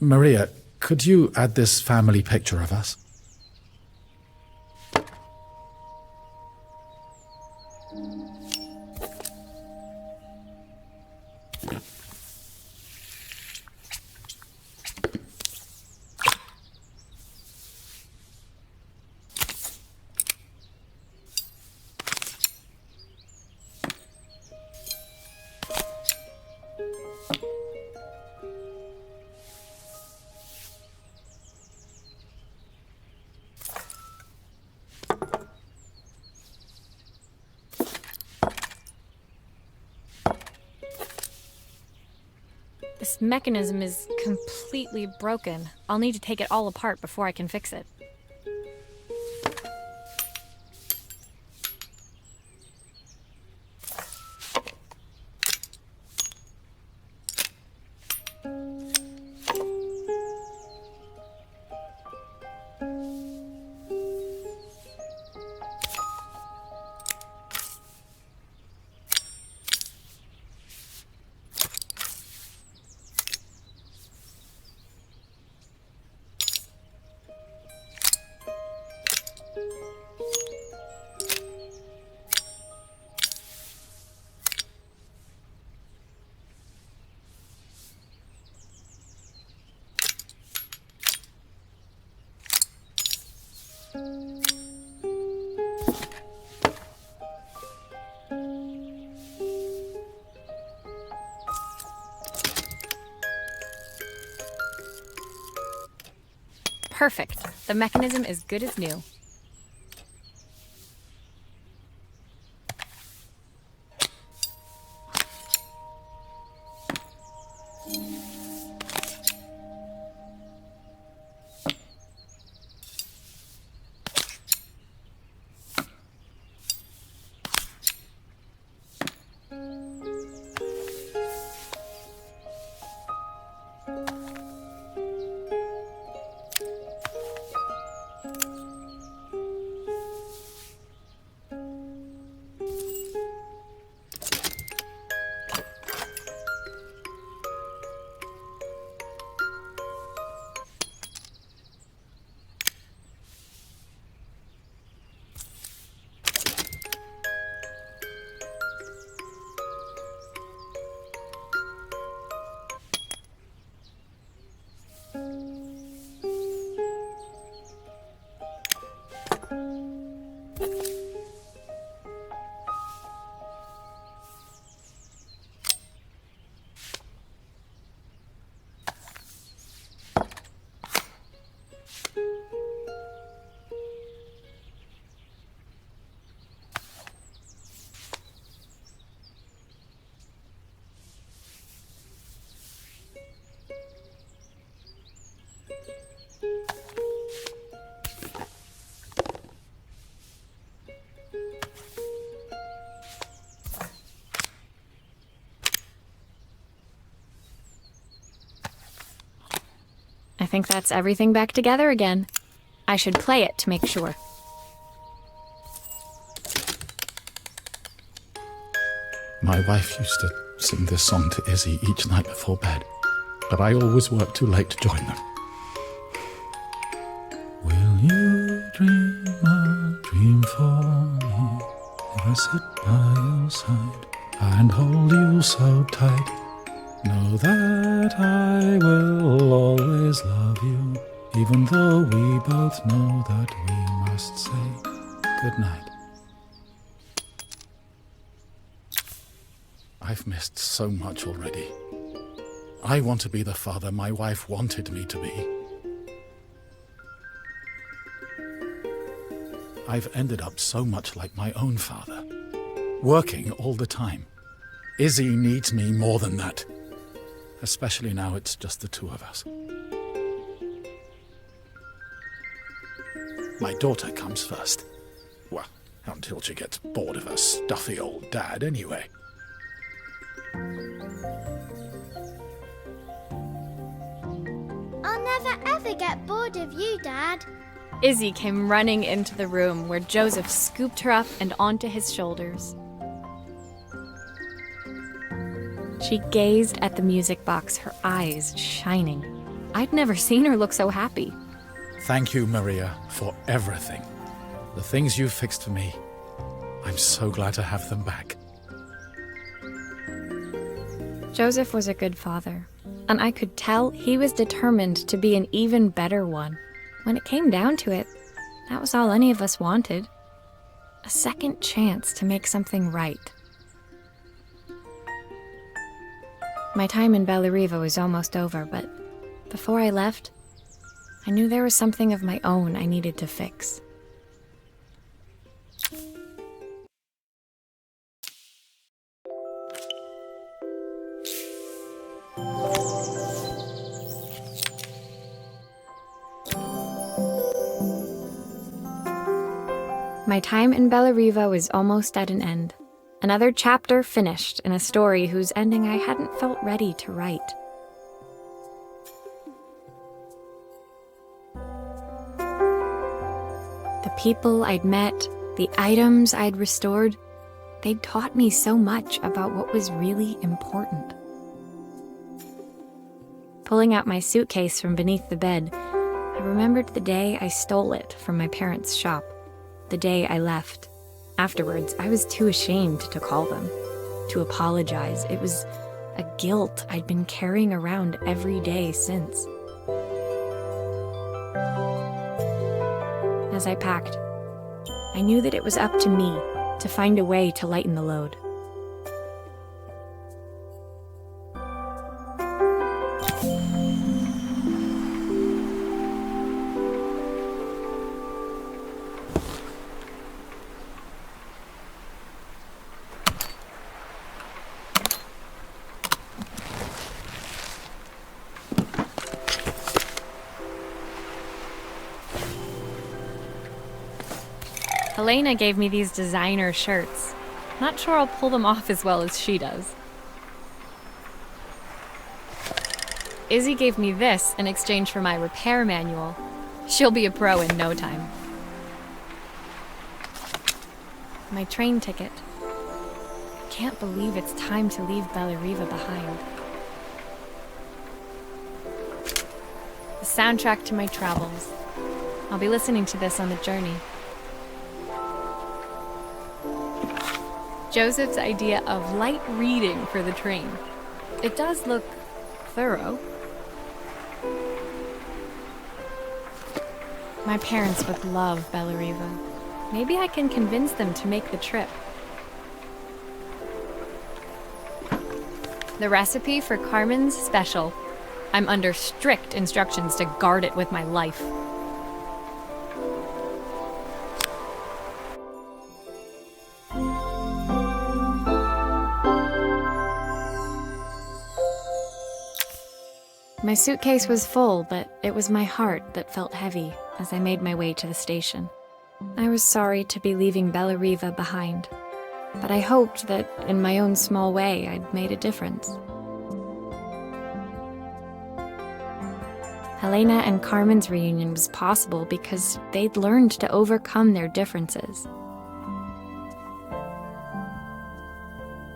Maria, could you add this family picture of us? This mechanism is completely broken. I'll need to take it all apart before I can fix it. Perfect. The mechanism is good as new. I think that's everything back together again. I should play it to make sure. My wife used to sing this song to Izzy each night before bed, but I always worked too late to join them. Will you dream a dream for me if I sit by your side and hold you so tight? Know that I will always love you, even though we both know that we must say goodnight. I've missed so much already. I want to be the father my wife wanted me to be. I've ended up so much like my own father, working all the time. Izzy needs me more than that. Especially now it's just the two of us. My daughter comes first. Well, until she gets bored of her stuffy old dad anyway. I'll never ever get bored of you, Dad. Izzy came running into the room where Joseph scooped her up and onto his shoulders. She gazed at the music box, her eyes shining. I'd never seen her look so happy. Thank you, Maria, for everything. The things you fixed for me. I'm so glad to have them back. Joseph was a good father, and I could tell he was determined to be an even better one. When it came down to it, that was all any of us wanted. A second chance to make something right. My time in Bellariva was almost over, but before I left, I knew there was something of my own I needed to fix. My time in Bellariva was almost at an end. Another chapter finished in a story whose ending I hadn't felt ready to write. The people I'd met, the items I'd restored, they'd taught me so much about what was really important. Pulling out my suitcase from beneath the bed, I remembered the day I stole it from my parents' shop, the day I left. Afterwards, I was too ashamed to call them, to apologize. It was a guilt I'd been carrying around every day since. as I packed. I knew that it was up to me to find a way to lighten the load. Helena gave me these designer shirts. Not sure I'll pull them off as well as she does. Izzy gave me this in exchange for my repair manual. She'll be a pro in no time. My train ticket. I can't believe it's time to leave Bellariva behind. The soundtrack to my travels. I'll be listening to this on the journey. Joseph's idea of light reading for the train. It does look thorough. My parents would love Bellariva. Maybe I can convince them to make the trip. The recipe for Carmen's special. I'm under strict instructions to guard it with my life. My suitcase was full, but it was my heart that felt heavy as I made my way to the station. I was sorry to be leaving Bellariva behind, but I hoped that in my own small way I'd made a difference. Helena and Carmen's reunion was possible because they'd learned to overcome their differences.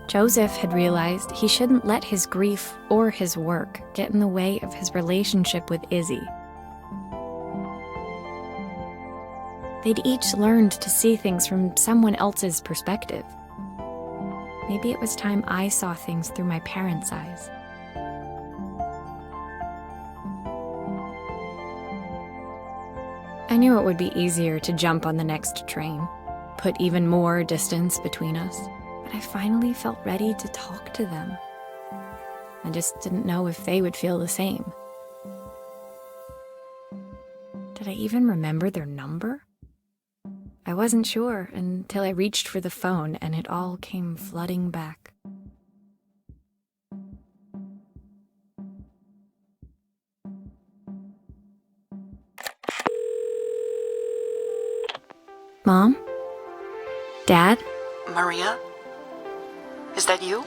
Joseph had realized he shouldn't let his grief or his work get in the way of his relationship with Izzy. They'd each learned to see things from someone else's perspective. Maybe it was time I saw things through my parents' eyes. I knew it would be easier to jump on the next train, put even more distance between us. But I finally felt ready to talk to them. I just didn't know if they would feel the same. Did I even remember their number? I wasn't sure until I reached for the phone and it all came flooding back. Mom? Dad? Maria? Is that you?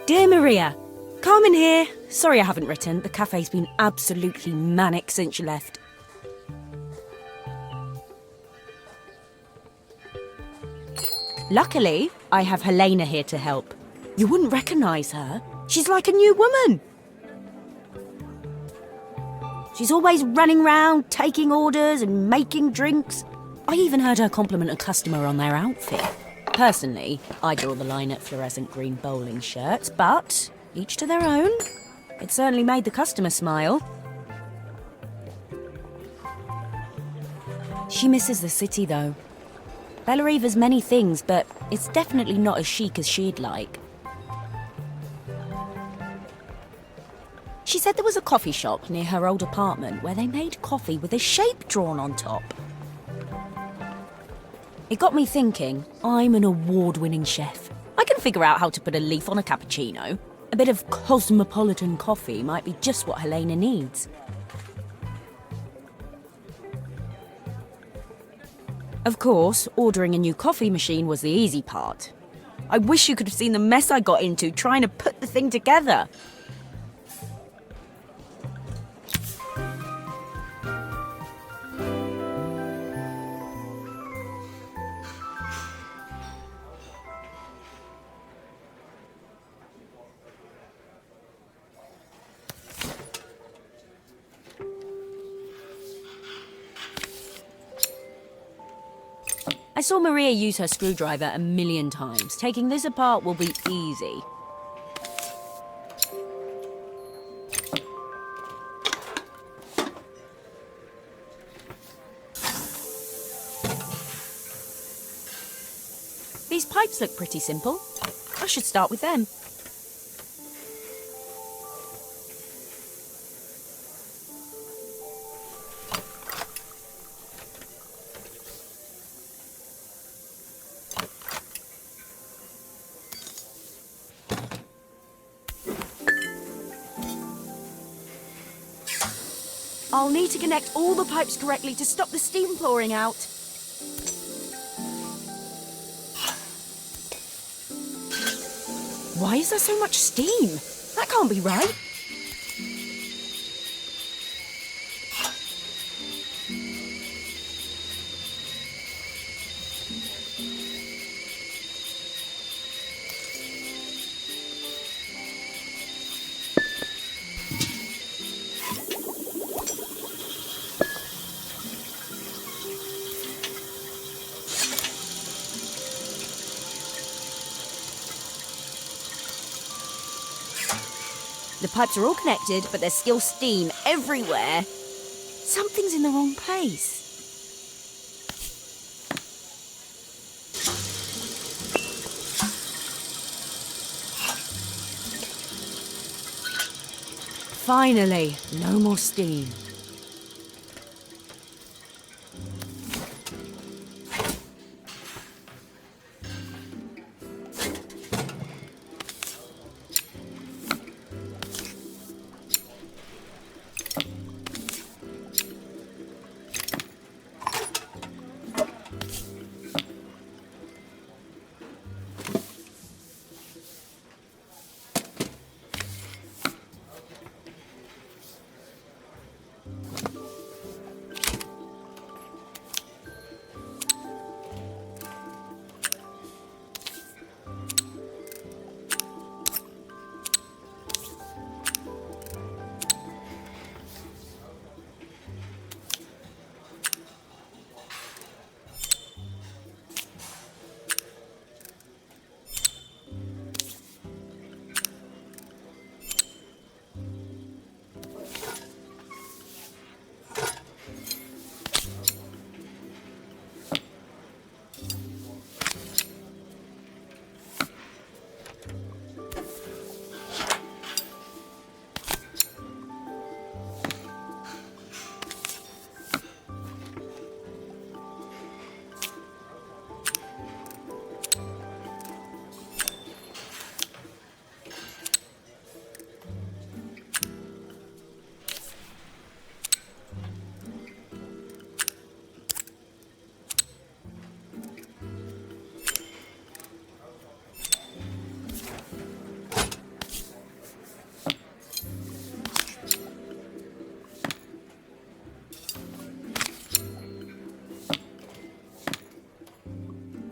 Dear Maria, Carmen here. Sorry I haven't written. The cafe's been absolutely manic since you left. Luckily, I have Helena here to help. You wouldn't recognise her. She's like a new woman. She's always running round, taking orders and making drinks. I even heard her compliment a customer on their outfit. Personally, I draw the line at fluorescent green bowling shirts, but each to their own. It certainly made the customer smile. She misses the city, though. Bellariva's many things, but it's definitely not as chic as she'd like. She said there was a coffee shop near her old apartment where they made coffee with a shape drawn on top. It got me thinking, I'm an award-winning chef. I can figure out how to put a leaf on a cappuccino. A bit of cosmopolitan coffee might be just what Helena needs. Of course, ordering a new coffee machine was the easy part. I wish you could have seen the mess I got into trying to put the thing together. I saw Maria use her screwdriver a million times. Taking this apart will be easy. These pipes look pretty simple. I should start with them. I'll need to connect all the pipes correctly to stop the steam pouring out. Why is there so much steam? That can't be right. The pipes are all connected, but there's still steam everywhere. Something's in the wrong place. Finally, no more steam.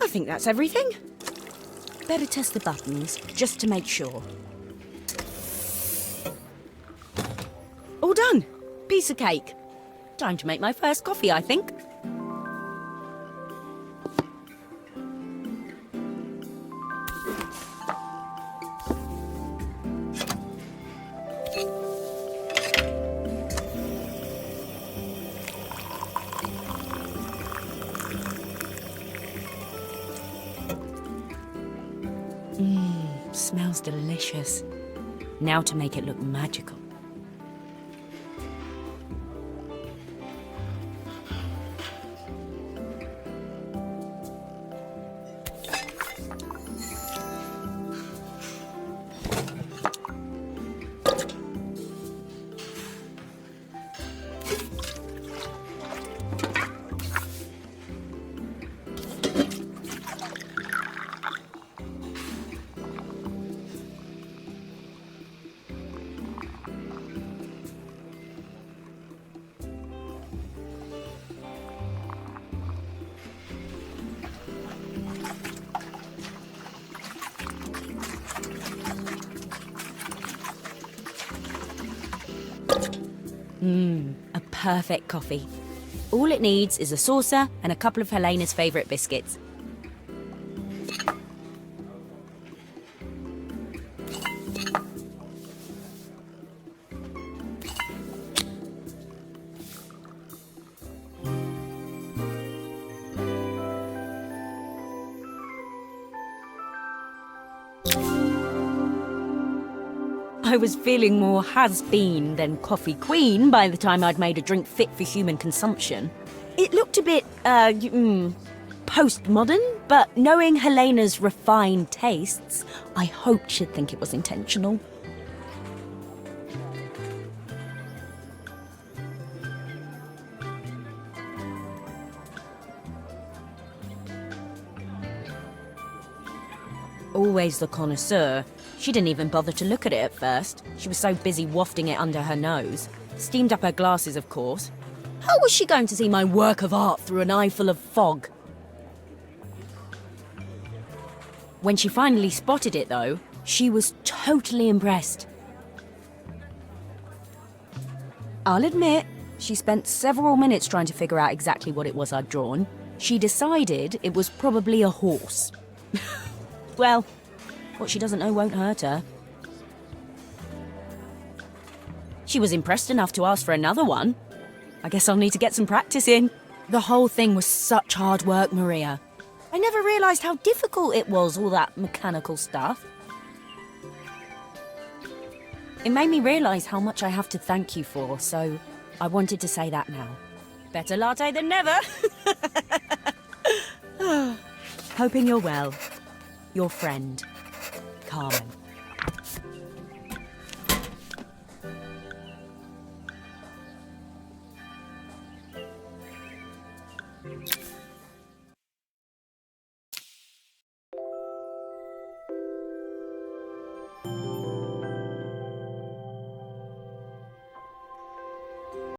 I think that's everything. Better test the buttons, just to make sure. All done. Piece of cake. Time to make my first coffee, I think. Smells delicious. Now to make it look magical. A perfect coffee. All it needs is a saucer and a couple of Helena's favourite biscuits. I was feeling more has-been than coffee queen by the time I'd made a drink fit for human consumption. It looked a bit, postmodern, but knowing Helena's refined tastes, I hoped she'd think it was intentional. Always the connoisseur. She didn't even bother to look at it at first. She was so busy wafting it under her nose. Steamed up her glasses, of course. How was she going to see my work of art through an eye full of fog? When she finally spotted it, though, she was totally impressed. I'll admit, she spent several minutes trying to figure out exactly what it was I'd drawn. She decided it was probably a horse. Well, what she doesn't know won't hurt her. She was impressed enough to ask for another one. I guess I'll need to get some practice in. The whole thing was such hard work, Maria. I never realised how difficult it was, all that mechanical stuff. It made me realise how much I have to thank you for, so I wanted to say that now. Better latte than never. Hoping you're well. Your friend, Carmen.